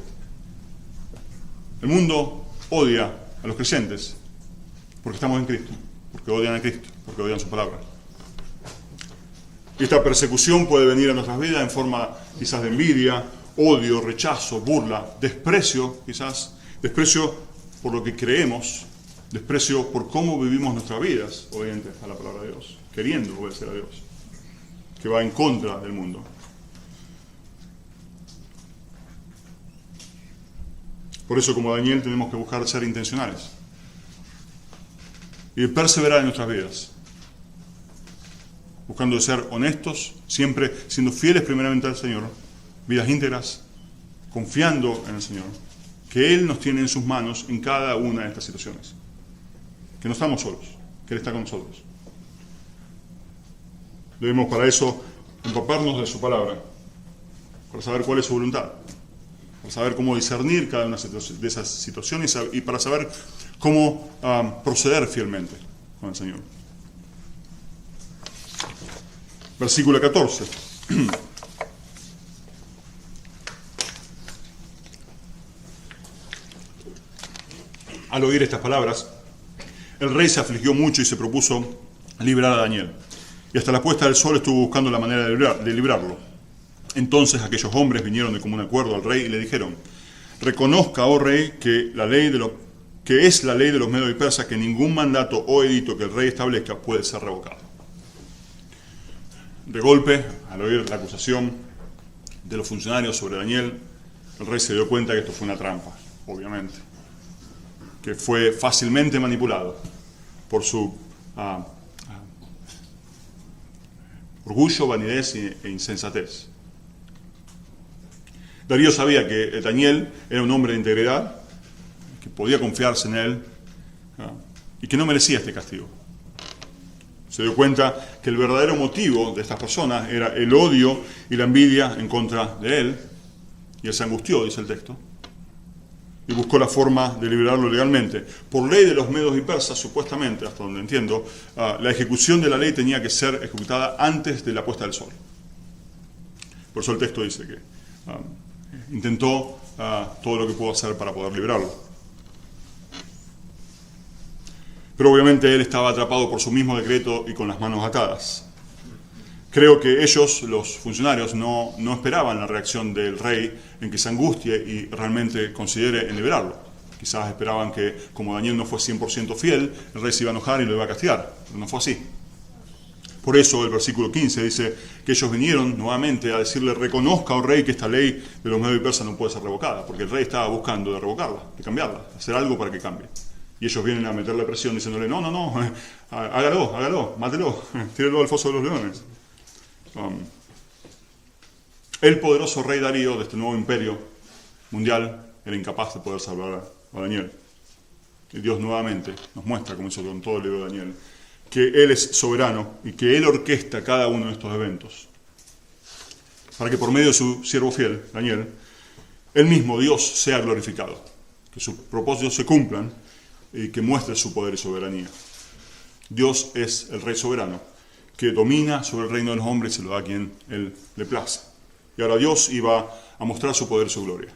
El mundo odia a los creyentes porque estamos en Cristo, porque odian a Cristo, porque odian su palabra. Y esta persecución puede venir a nuestras vidas en forma quizás de envidia, odio, rechazo, burla, desprecio, quizás, desprecio por lo que creemos, desprecio por cómo vivimos nuestras vidas, obedientes a la palabra de Dios, queriendo obedecer a Dios, que va en contra del mundo. Por eso, como Daniel, tenemos que buscar ser intencionales y perseverar en nuestras vidas, buscando ser honestos, siempre siendo fieles primeramente al Señor, vidas íntegras, confiando en el Señor, que Él nos tiene en sus manos en cada una de estas situaciones, que no estamos solos, que Él está con nosotros. Debemos para eso empaparnos de su palabra, para saber cuál es su voluntad, para saber cómo discernir cada una de esas situaciones y para saber cómo proceder fielmente con el Señor. Versículo 14. Al oír estas palabras, el rey se afligió mucho y se propuso librar a Daniel. Y hasta la puesta del sol estuvo buscando la manera de librarlo. Entonces aquellos hombres vinieron de común acuerdo al rey y le dijeron: reconozca, oh rey, que es la ley de los medos y persas, que ningún mandato o edicto que el rey establezca puede ser revocado. De golpe, al oír la acusación de los funcionarios sobre Daniel, el rey se dio cuenta que esto fue una trampa, obviamente, que fue fácilmente manipulado por su orgullo, vanidez e insensatez. Darío sabía que Daniel era un hombre de integridad, que podía confiarse en él y que no merecía este castigo. Se dio cuenta que el verdadero motivo de estas personas era el odio y la envidia en contra de él, y él se angustió, dice el texto, y buscó la forma de liberarlo legalmente. Por ley de los medos y persas, supuestamente, hasta donde entiendo, la ejecución de la ley tenía que ser ejecutada antes de la puesta del sol. Por eso el texto dice que intentó todo lo que pudo hacer para poder librarlo. Pero obviamente él estaba atrapado por su mismo decreto y con las manos atadas. Creo que ellos, los funcionarios, no esperaban la reacción del rey en que se angustie y realmente considere en liberarlo. Quizás esperaban que, como Daniel no fue 100% fiel, el rey se iba a enojar y lo iba a castigar. Pero no fue así. Por eso el versículo 15 dice que ellos vinieron nuevamente a decirle: reconozca, oh rey, que esta ley de los medos y persas no puede ser revocada, porque el rey estaba buscando de revocarla, de cambiarla, hacer algo para que cambie. Y ellos vienen a meterle presión diciéndole: no, hágalo, mátelo, tírelo al foso de los leones. El poderoso rey Darío de este nuevo imperio mundial era incapaz de poder salvar a Daniel. Y Dios nuevamente nos muestra, como hizo con todo el libro de Daniel, que Él es soberano y que Él orquesta cada uno de estos eventos, para que por medio de su siervo fiel, Daniel, Él mismo, Dios, sea glorificado, que sus propósitos se cumplan y que muestre su poder y soberanía. Dios es el Rey soberano, que domina sobre el reino de los hombres y se lo da a quien Él le place. Y ahora Dios iba a mostrar su poder y su gloria.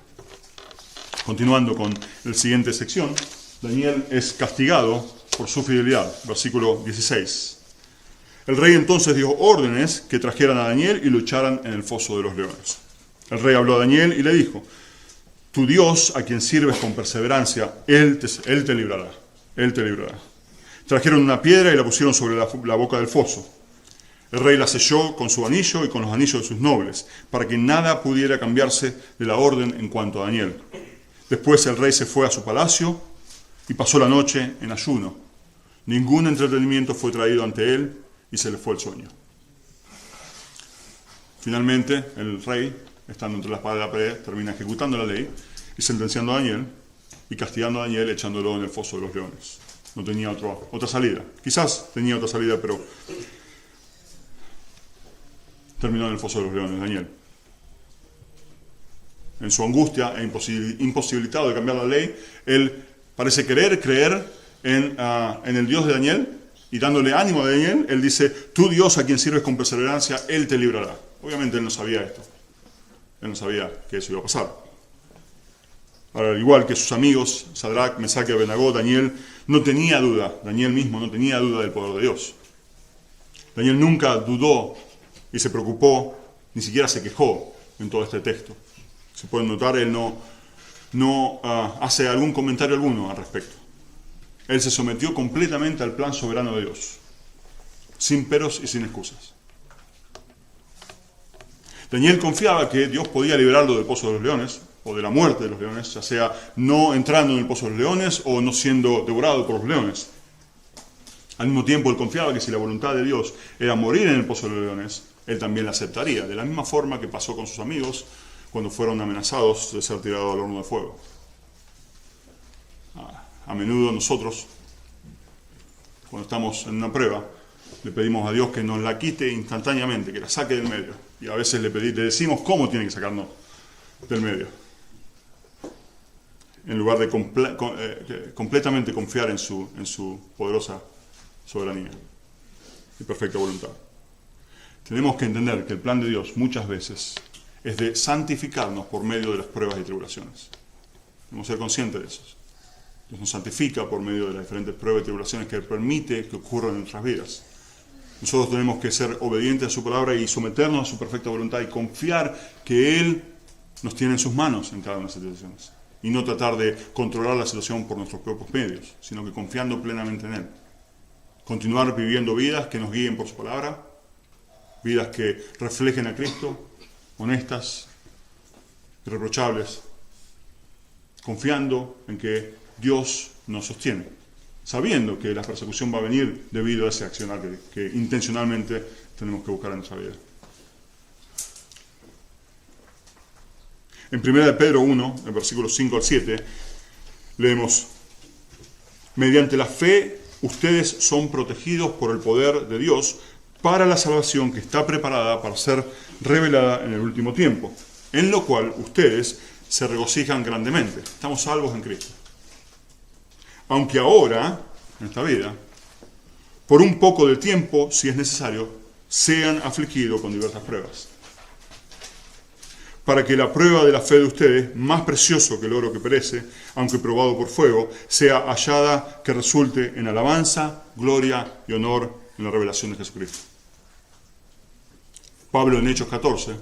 Continuando con la siguiente sección, Daniel es castigado por su fidelidad. Versículo 16. El rey entonces dio órdenes que trajeran a Daniel y lo echaran en el foso de los leones. El rey habló a Daniel y le dijo: tu Dios, a quien sirves con perseverancia, Él te librará. Él te librará. Trajeron una piedra y la pusieron sobre la boca del foso. El rey la selló con su anillo y con los anillos de sus nobles, para que nada pudiera cambiarse de la orden en cuanto a Daniel. Después el rey se fue a su palacio y pasó la noche en ayuno. Ningún entretenimiento fue traído ante él y se le fue el sueño. Finalmente, el rey, estando entre la espada y la pared, termina ejecutando la ley y sentenciando a Daniel y castigando a Daniel echándolo en el foso de los leones. No tenía otra salida. Quizás tenía otra salida, pero terminó en el foso de los leones, Daniel. En su angustia e imposibilitado de cambiar la ley, él parece querer creer en el Dios de Daniel, y dándole ánimo a Daniel, él dice: tu Dios, a quien sirves con perseverancia, Él te librará. Obviamente él no sabía esto. Él no sabía que eso iba a pasar. Ahora, al igual que sus amigos, Sadrach, Mesach y Abednego, Daniel no tenía duda, Daniel mismo no tenía duda del poder de Dios. Daniel nunca dudó y se preocupó, ni siquiera se quejó en todo este texto. Se puede notar, él no hace algún comentario alguno al respecto. Él se sometió completamente al plan soberano de Dios, sin peros y sin excusas. Daniel confiaba que Dios podía liberarlo del pozo de los leones, o de la muerte de los leones, ya sea no entrando en el pozo de los leones o no siendo devorado por los leones. Al mismo tiempo, él confiaba que si la voluntad de Dios era morir en el pozo de los leones, él también la aceptaría, de la misma forma que pasó con sus amigos cuando fueron amenazados de ser tirados al horno de fuego. A menudo nosotros, cuando estamos en una prueba, le pedimos a Dios que nos la quite instantáneamente, que la saque del medio. Y a veces le decimos cómo tiene que sacarnos del medio, en lugar de completamente confiar en su poderosa soberanía y perfecta voluntad. Tenemos que entender que el plan de Dios muchas veces es de santificarnos por medio de las pruebas y tribulaciones. Debemos ser conscientes de eso. Dios nos santifica por medio de las diferentes pruebas y tribulaciones que Él permite que ocurran en nuestras vidas. Nosotros tenemos que ser obedientes a su palabra y someternos a su perfecta voluntad y confiar que Él nos tiene en sus manos en cada una de las situaciones. Y no tratar de controlar la situación por nuestros propios medios, sino que confiando plenamente en Él. Continuar viviendo vidas que nos guíen por su palabra, vidas que reflejen a Cristo, honestas, irreprochables, confiando en que Dios nos sostiene, sabiendo que la persecución va a venir debido a ese accionar que intencionalmente tenemos que buscar en nuestra vida. En 1 Pedro 1, en versículos 5 al 7, leemos: mediante la fe ustedes son protegidos por el poder de Dios para la salvación que está preparada para ser revelada en el último tiempo, en lo cual ustedes se regocijan grandemente. Estamos salvos en Cristo. Aunque ahora, en esta vida, por un poco de tiempo, si es necesario, sean afligidos con diversas pruebas, para que la prueba de la fe de ustedes, más precioso que el oro que perece, aunque probado por fuego, sea hallada que resulte en alabanza, gloria y honor en la revelación de Jesucristo. Pablo en Hechos 14,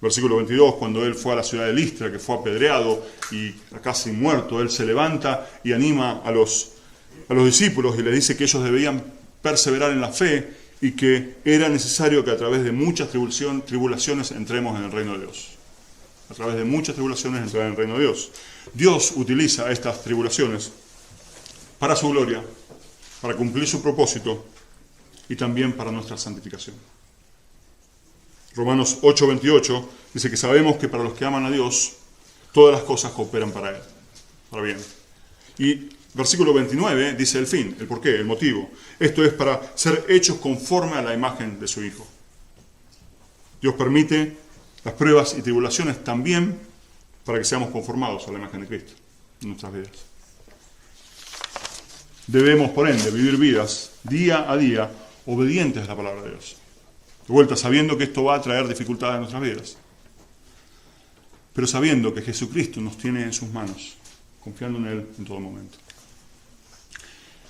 versículo 22, cuando él fue a la ciudad de Listra, que fue apedreado y casi muerto, él se levanta y anima a los discípulos y les dice que ellos debían perseverar en la fe y que era necesario que a través de muchas tribulaciones entremos en el reino de Dios. A través de muchas tribulaciones entrar en el reino de Dios. Dios utiliza estas tribulaciones para su gloria, para cumplir su propósito y también para nuestra santificación. Romanos 8:28 dice que sabemos que para los que aman a Dios, todas las cosas cooperan para Él, para bien. Y versículo 29 dice el fin, el porqué, el motivo. Esto es para ser hechos conforme a la imagen de su Hijo. Dios permite las pruebas y tribulaciones también para que seamos conformados a la imagen de Cristo en nuestras vidas. Debemos, por ende, vivir vidas día a día obedientes a la palabra de Dios. De vuelta, sabiendo que esto va a traer dificultades en nuestras vidas, pero sabiendo que Jesucristo nos tiene en sus manos, confiando en Él en todo momento.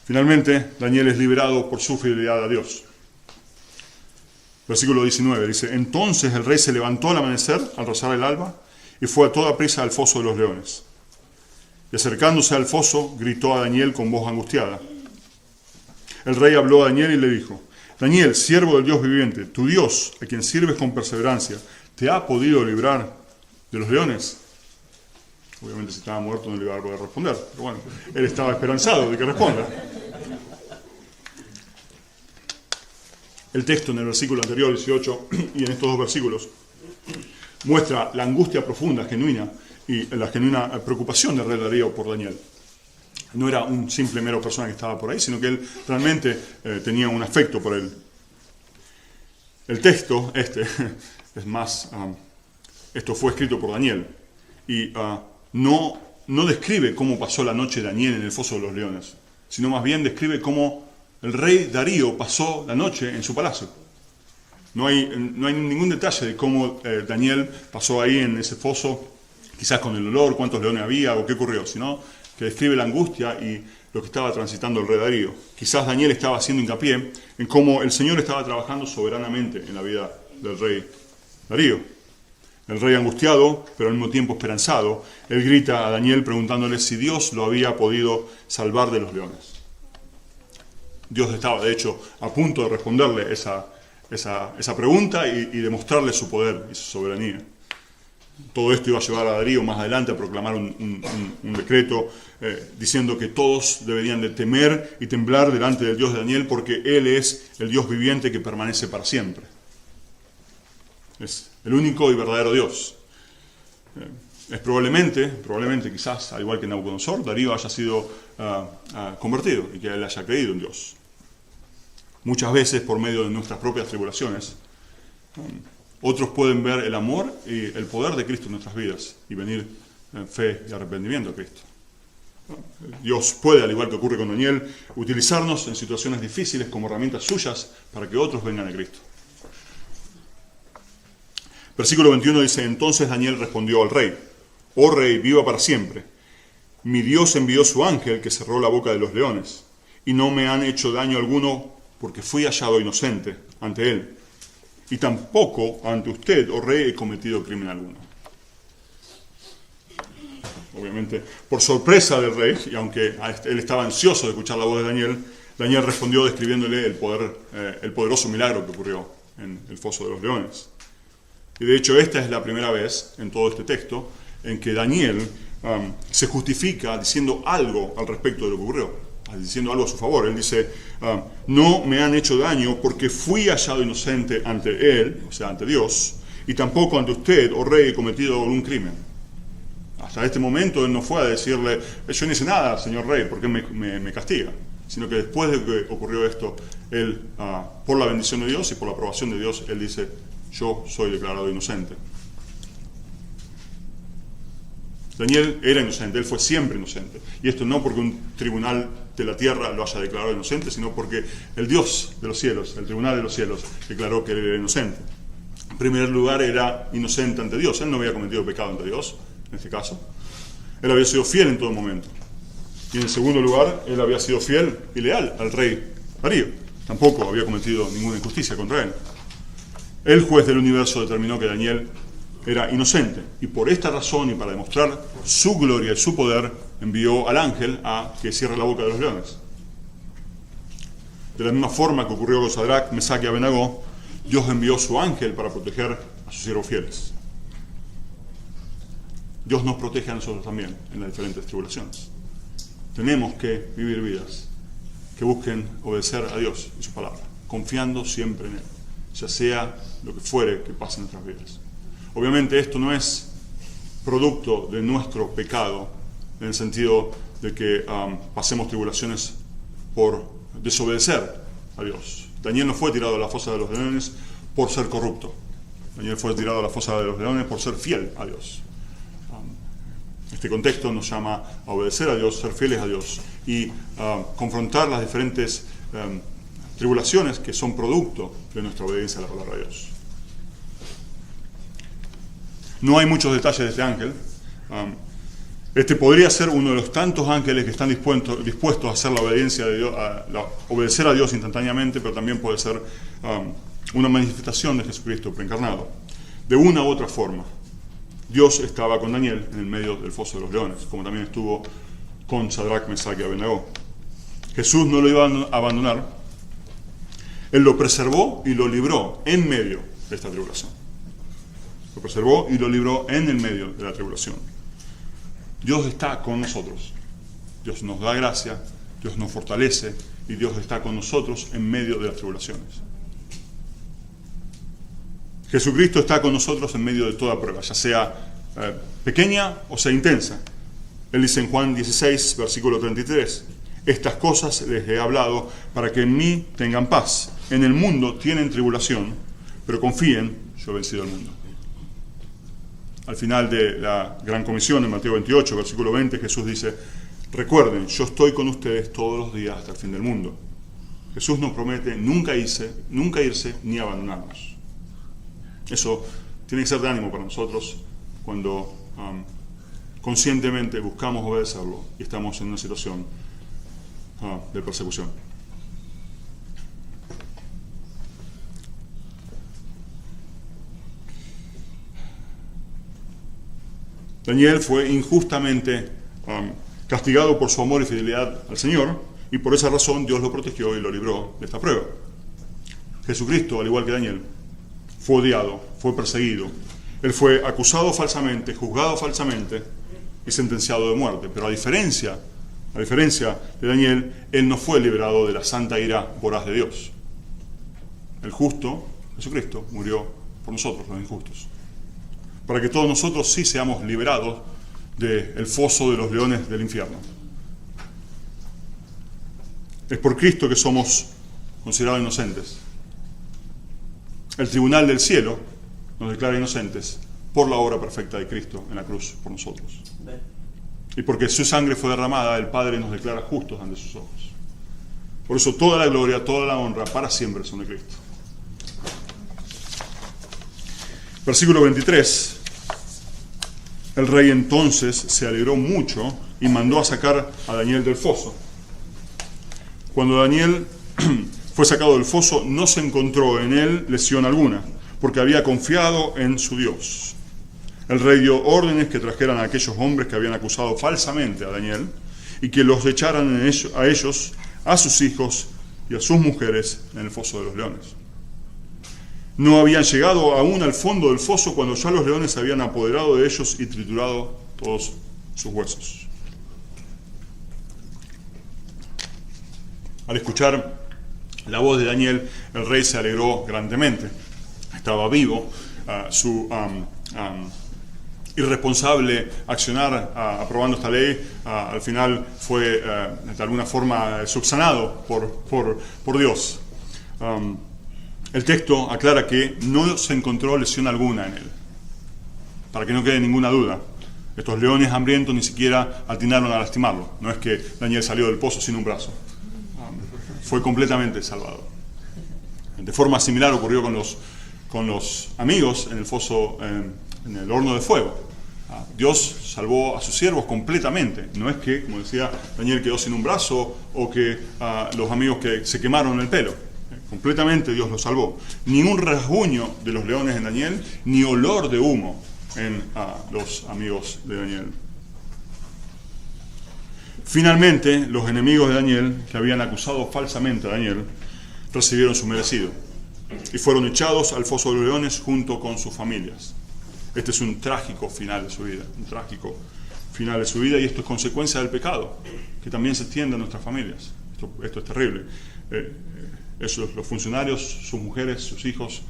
Finalmente, Daniel es liberado por su fidelidad a Dios. Versículo 19 dice: entonces el rey se levantó al amanecer, al rozar el alba, y fue a toda prisa al foso de los leones. Y acercándose al foso, gritó a Daniel con voz angustiada. El rey habló a Daniel y le dijo: Daniel, siervo del Dios viviente, tu Dios, a quien sirves con perseverancia, ¿te ha podido librar de los leones? Obviamente, si estaba muerto no le iba a poder responder, pero bueno, él estaba esperanzado de que responda. El texto en el versículo anterior, 18, y en estos dos versículos, muestra la angustia profunda, genuina, y la genuina preocupación del rey Darío por Daniel. No era un simple mero persona que estaba por ahí, sino que él realmente tenía un afecto por él. El texto, es más, esto fue escrito por Daniel, y no describe cómo pasó la noche Daniel en el foso de los leones, sino más bien describe cómo el rey Darío pasó la noche en su palacio. No hay ningún detalle de cómo Daniel pasó ahí en ese foso, quizás con el olor, cuántos leones había o qué ocurrió, sino que describe la angustia y lo que estaba transitando el rey Darío. Quizás Daniel estaba haciendo hincapié en cómo el Señor estaba trabajando soberanamente en la vida del rey Darío. El rey angustiado, pero al mismo tiempo esperanzado, él grita a Daniel preguntándole si Dios lo había podido salvar de los leones. Dios estaba, de hecho, a punto de responderle esa pregunta y demostrarle su poder y su soberanía. Todo esto iba a llevar a Darío más adelante a proclamar un decreto diciendo que todos deberían de temer y temblar delante del Dios de Daniel porque Él es el Dios viviente que permanece para siempre. Es el único y verdadero Dios. Es probablemente quizás, al igual que Nabucodonosor, Darío haya sido convertido y que él haya creído en Dios. Muchas veces, por medio de nuestras propias tribulaciones, otros pueden ver el amor y el poder de Cristo en nuestras vidas y venir en fe y arrepentimiento a Cristo. Dios puede, al igual que ocurre con Daniel, utilizarnos en situaciones difíciles como herramientas suyas para que otros vengan a Cristo. Versículo 21 dice: entonces Daniel respondió al rey: oh rey, viva para siempre. mi Dios envió su ángel que cerró la boca de los leones, y no me han hecho daño alguno porque fui hallado inocente ante él. Y tampoco ante usted, oh rey, he cometido crimen alguno. Obviamente, por sorpresa del rey, y aunque él estaba ansioso de escuchar la voz de Daniel, Daniel respondió describiéndole el poderoso milagro que ocurrió en el foso de los leones. Y de hecho, esta es la primera vez en todo este texto en que Daniel se justifica diciendo algo al respecto de lo que ocurrió, diciendo algo a su favor. Él dice, no me han hecho daño porque fui hallado inocente ante él, o sea, ante Dios, y tampoco ante usted, oh rey, he cometido algún crimen. Hasta este momento él no fue a decirle, yo no hice nada, señor rey, ¿por qué me castiga? Sino que después de que ocurrió esto, él, por la bendición de Dios y por la aprobación de Dios, él dice, yo soy declarado inocente. Daniel era inocente, él fue siempre inocente. Y esto no porque un tribunal de la tierra lo haya declarado inocente, sino porque el Dios de los cielos, el tribunal de los cielos, declaró que él era inocente. En primer lugar, era inocente ante Dios. Él no había cometido pecado ante Dios, en este caso. Él había sido fiel en todo momento. Y en segundo lugar, él había sido fiel y leal al rey Darío. Tampoco había cometido ninguna injusticia contra él. El juez del universo determinó que Daniel era inocente, y por esta razón y para demostrar su gloria y su poder, envió al ángel a que cierre la boca de los leones. De la misma forma que ocurrió con Sadrach, Mesach y Abednego, Dios envió su ángel para proteger a sus siervos fieles. Dios nos protege a nosotros también en las diferentes tribulaciones. Tenemos que vivir vidas que busquen obedecer a Dios y su palabra, confiando siempre en Él, ya sea lo que fuere que pase en nuestras vidas. Obviamente esto no es producto de nuestro pecado, en el sentido de que pasemos tribulaciones por desobedecer a Dios. Daniel no fue tirado a la fosa de los leones por ser corrupto. Daniel fue tirado a la fosa de los leones por ser fiel a Dios. Este contexto nos llama a obedecer a Dios, ser fieles a Dios y confrontar las diferentes tribulaciones que son producto de nuestra obediencia a la palabra de Dios. No hay muchos detalles de este ángel. Este podría ser uno de los tantos ángeles que están dispuestos a hacer la obediencia de Dios, obedecer a Dios instantáneamente, pero también puede ser una manifestación de Jesucristo preencarnado. De una u otra forma, Dios estaba con Daniel en el medio del foso de los leones, como también estuvo con Sadrach, Mesach y Abednego. Jesús no lo iba a abandonar. Él lo preservó y lo libró en medio de esta tribulación. Lo preservó y lo libró en el medio de la tribulación. Dios está con nosotros. Dios nos da gracia, Dios nos fortalece y Dios está con nosotros en medio de las tribulaciones. Jesucristo está con nosotros en medio de toda prueba, ya sea pequeña o sea intensa. Él dice en Juan 16, versículo 33, estas cosas les he hablado para que en mí tengan paz. En el mundo tienen tribulación, pero confíen, yo he vencido al mundo. Al final de la Gran Comisión, en Mateo 28, versículo 20, Jesús dice, recuerden, yo estoy con ustedes todos los días hasta el fin del mundo. Jesús nos promete nunca irse ni abandonarnos. Eso tiene que ser de ánimo para nosotros cuando conscientemente buscamos obedecerlo y estamos en una situación de persecución. Daniel fue injustamente castigado por su amor y fidelidad al Señor, y por esa razón Dios lo protegió y lo libró de esta prueba. Jesucristo, al igual que Daniel, fue odiado, fue perseguido. Él fue acusado falsamente, juzgado falsamente y sentenciado de muerte. Pero a diferencia de Daniel, él no fue liberado de la santa ira voraz de Dios. El justo, Jesucristo, murió por nosotros, los injustos, para que todos nosotros sí seamos liberados del foso de los leones del infierno. Es por Cristo que somos considerados inocentes. El tribunal del cielo nos declara inocentes por la obra perfecta de Cristo en la cruz por nosotros. Y porque su sangre fue derramada, el Padre nos declara justos ante sus ojos. Por eso toda la gloria, toda la honra para siempre son de Cristo. Versículo 23. El rey entonces se alegró mucho y mandó a sacar a Daniel del foso. Cuando Daniel fue sacado del foso, no se encontró en él lesión alguna, porque había confiado en su Dios. El rey dio órdenes que trajeran a aquellos hombres que habían acusado falsamente a Daniel y que los echaran a ellos, a sus hijos y a sus mujeres en el foso de los leones. No habían llegado aún al fondo del foso cuando ya los leones se habían apoderado de ellos y triturado todos sus huesos. Al escuchar la voz de Daniel, el rey se alegró grandemente. Estaba vivo. Su irresponsable accionar aprobando esta ley al final fue de alguna forma subsanado por Dios. El texto aclara que no se encontró lesión alguna en él, para que no quede ninguna duda. Estos leones hambrientos ni siquiera atinaron a lastimarlo. No es que Daniel salió del pozo sin un brazo. Fue completamente salvado. De forma similar ocurrió con los amigos en el foso, en el horno de fuego. Dios salvó a sus siervos completamente. No es que, como decía, Daniel quedó sin un brazo o que los amigos que se quemaron el pelo. Completamente Dios los salvó. Ni un rasguño de los leones en Daniel, ni olor de humo en los amigos de Daniel. Finalmente, los enemigos de Daniel, que habían acusado falsamente a Daniel, recibieron su merecido y fueron echados al foso de los leones junto con sus familias. Este es un trágico final de su vida, y esto es consecuencia del pecado, que también se extiende a nuestras familias. Esto es terrible. Los funcionarios, sus mujeres, sus hijos,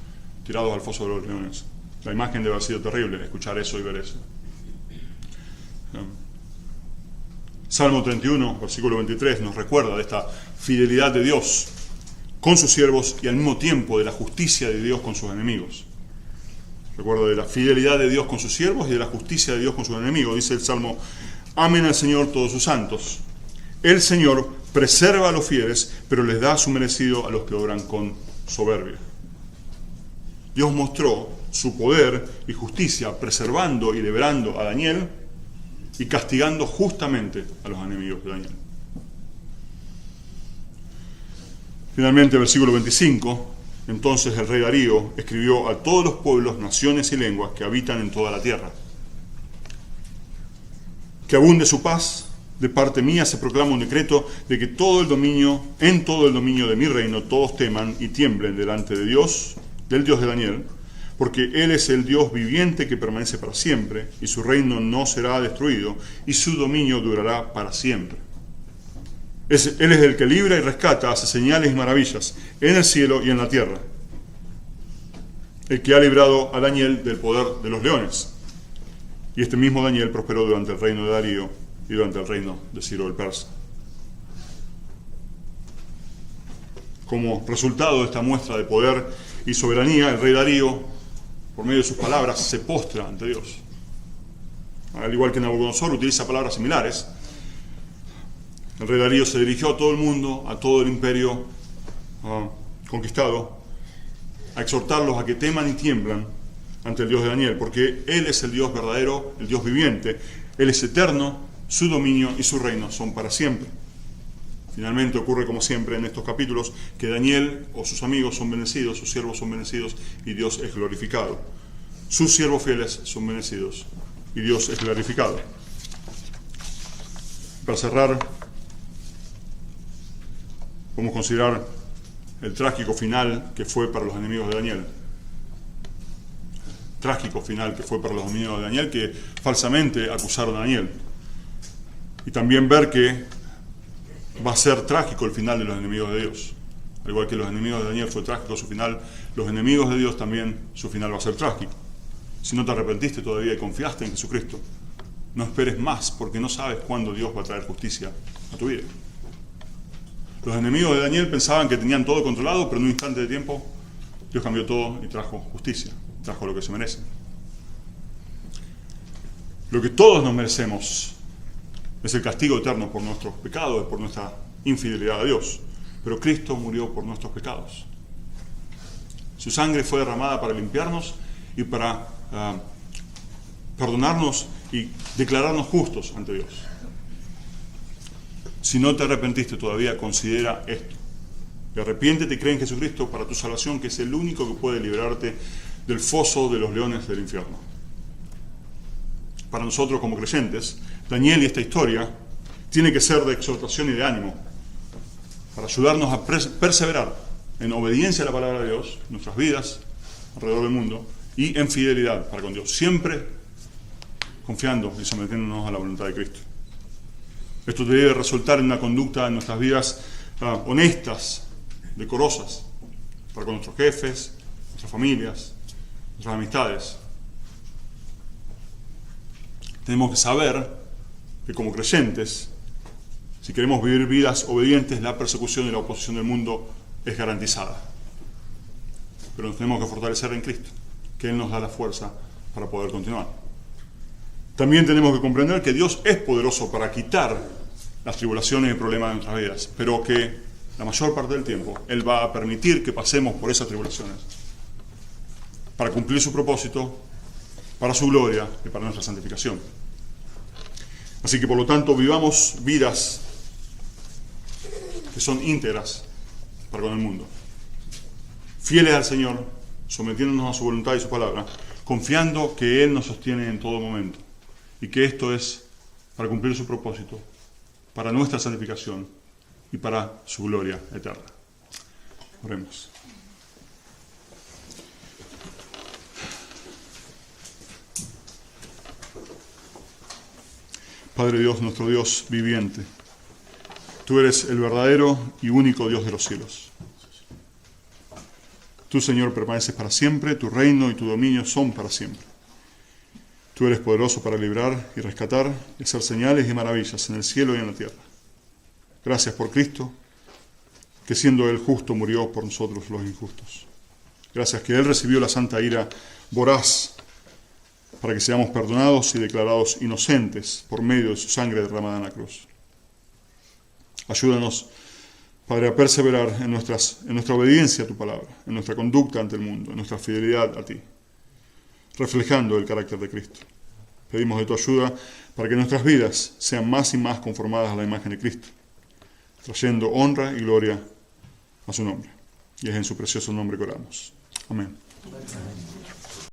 tirados al foso de los leones. La imagen debe haber sido terrible, escuchar eso y ver eso. Salmo 31, versículo 23, nos recuerda de esta fidelidad de Dios con sus siervos y al mismo tiempo de la justicia de Dios con sus enemigos. Recuerda de la fidelidad de Dios con sus siervos y de la justicia de Dios con sus enemigos. Dice el Salmo: amen al Señor todos sus santos. El Señor preserva a los fieles, pero les da su merecido a los que obran con soberbia. Dios mostró su poder y justicia preservando y liberando a Daniel y castigando justamente a los enemigos de Daniel. Finalmente, versículo 25, entonces el rey Darío escribió a todos los pueblos, naciones y lenguas que habitan en toda la tierra: que abunde su paz. De parte mía se proclama un decreto de que en todo el dominio de mi reino, todos teman y tiemblen delante de Dios, del Dios de Daniel, porque Él es el Dios viviente que permanece para siempre, y su reino no será destruido, y su dominio durará para siempre. Él es el que libra y rescata, hace señales y maravillas en el cielo y en la tierra. El que ha librado a Daniel del poder de los leones. Y este mismo Daniel prosperó durante el reino de Darío y durante el reino de Ciro el Persa. Como resultado de esta muestra de poder y soberanía, el rey Darío, por medio de sus palabras, se postra ante Dios. Al igual que Nabucodonosor utiliza palabras similares, el rey Darío se dirigió a todo el mundo, a todo el imperio conquistado, a exhortarlos a que teman y tiemblan ante el Dios de Daniel, porque Él es el Dios verdadero, el Dios viviente. Él es eterno, su dominio y su reino son para siempre. Finalmente ocurre, como siempre en estos capítulos, que Daniel o sus amigos son bendecidos, sus siervos son bendecidos y Dios es glorificado. Sus siervos fieles son bendecidos y Dios es glorificado. Para cerrar, vamos a considerar el trágico final que fue para los enemigos de Daniel. Trágico final que fue para los enemigos de Daniel, que falsamente acusaron a Daniel. Y también ver que va a ser trágico el final de los enemigos de Dios. Al igual que los enemigos de Daniel fue trágico su final, los enemigos de Dios también su final va a ser trágico. Si no te arrepentiste todavía y confiaste en Jesucristo, no esperes más, porque no sabes cuándo Dios va a traer justicia a tu vida. Los enemigos de Daniel pensaban que tenían todo controlado, pero en un instante de tiempo Dios cambió todo y trajo justicia, trajo lo que se merece. Lo que todos nos merecemos es el castigo eterno por nuestros pecados, por nuestra infidelidad a Dios. Pero Cristo murió por nuestros pecados. Su sangre fue derramada para limpiarnos y para perdonarnos y declararnos justos ante Dios. Si no te arrepentiste todavía, considera esto. Y arrepiéntete y cree en Jesucristo para tu salvación, que es el único que puede liberarte del foso de los leones del infierno. Para nosotros como creyentes, Daniel y esta historia tiene que ser de exhortación y de ánimo, para ayudarnos a perseverar en obediencia a la palabra de Dios, en nuestras vidas, alrededor del mundo, y en fidelidad para con Dios, siempre confiando y sometiéndonos a la voluntad de Cristo. Esto debe resultar en una conducta en nuestras vidas honestas, decorosas, para con nuestros jefes, nuestras familias, nuestras amistades. Tenemos que saber que como creyentes, si queremos vivir vidas obedientes, la persecución y la oposición del mundo es garantizada. Pero nos tenemos que fortalecer en Cristo, que Él nos da la fuerza para poder continuar. También tenemos que comprender que Dios es poderoso para quitar las tribulaciones y problemas de nuestras vidas, pero que la mayor parte del tiempo Él va a permitir que pasemos por esas tribulaciones para cumplir su propósito, para su gloria y para nuestra santificación. Así que por lo tanto vivamos vidas que son íntegras para con el mundo, fieles al Señor, sometiéndonos a su voluntad y su palabra, confiando que Él nos sostiene en todo momento y que esto es para cumplir su propósito, para nuestra santificación y para su gloria eterna. Oremos. Padre Dios, nuestro Dios viviente, tú eres el verdadero y único Dios de los cielos. Tú, Señor, permaneces para siempre, tu reino y tu dominio son para siempre. Tú eres poderoso para librar y rescatar y hacer señales y maravillas en el cielo y en la tierra. Gracias por Cristo, que siendo Él justo murió por nosotros los injustos. Gracias que Él recibió la santa ira voraz para que seamos perdonados y declarados inocentes por medio de su sangre derramada en la cruz. Ayúdanos, Padre, a perseverar en nuestra obediencia a tu palabra, en nuestra conducta ante el mundo, en nuestra fidelidad a ti, reflejando el carácter de Cristo. Pedimos de tu ayuda para que nuestras vidas sean más y más conformadas a la imagen de Cristo, trayendo honra y gloria a su nombre. Y es en su precioso nombre que oramos. Amén.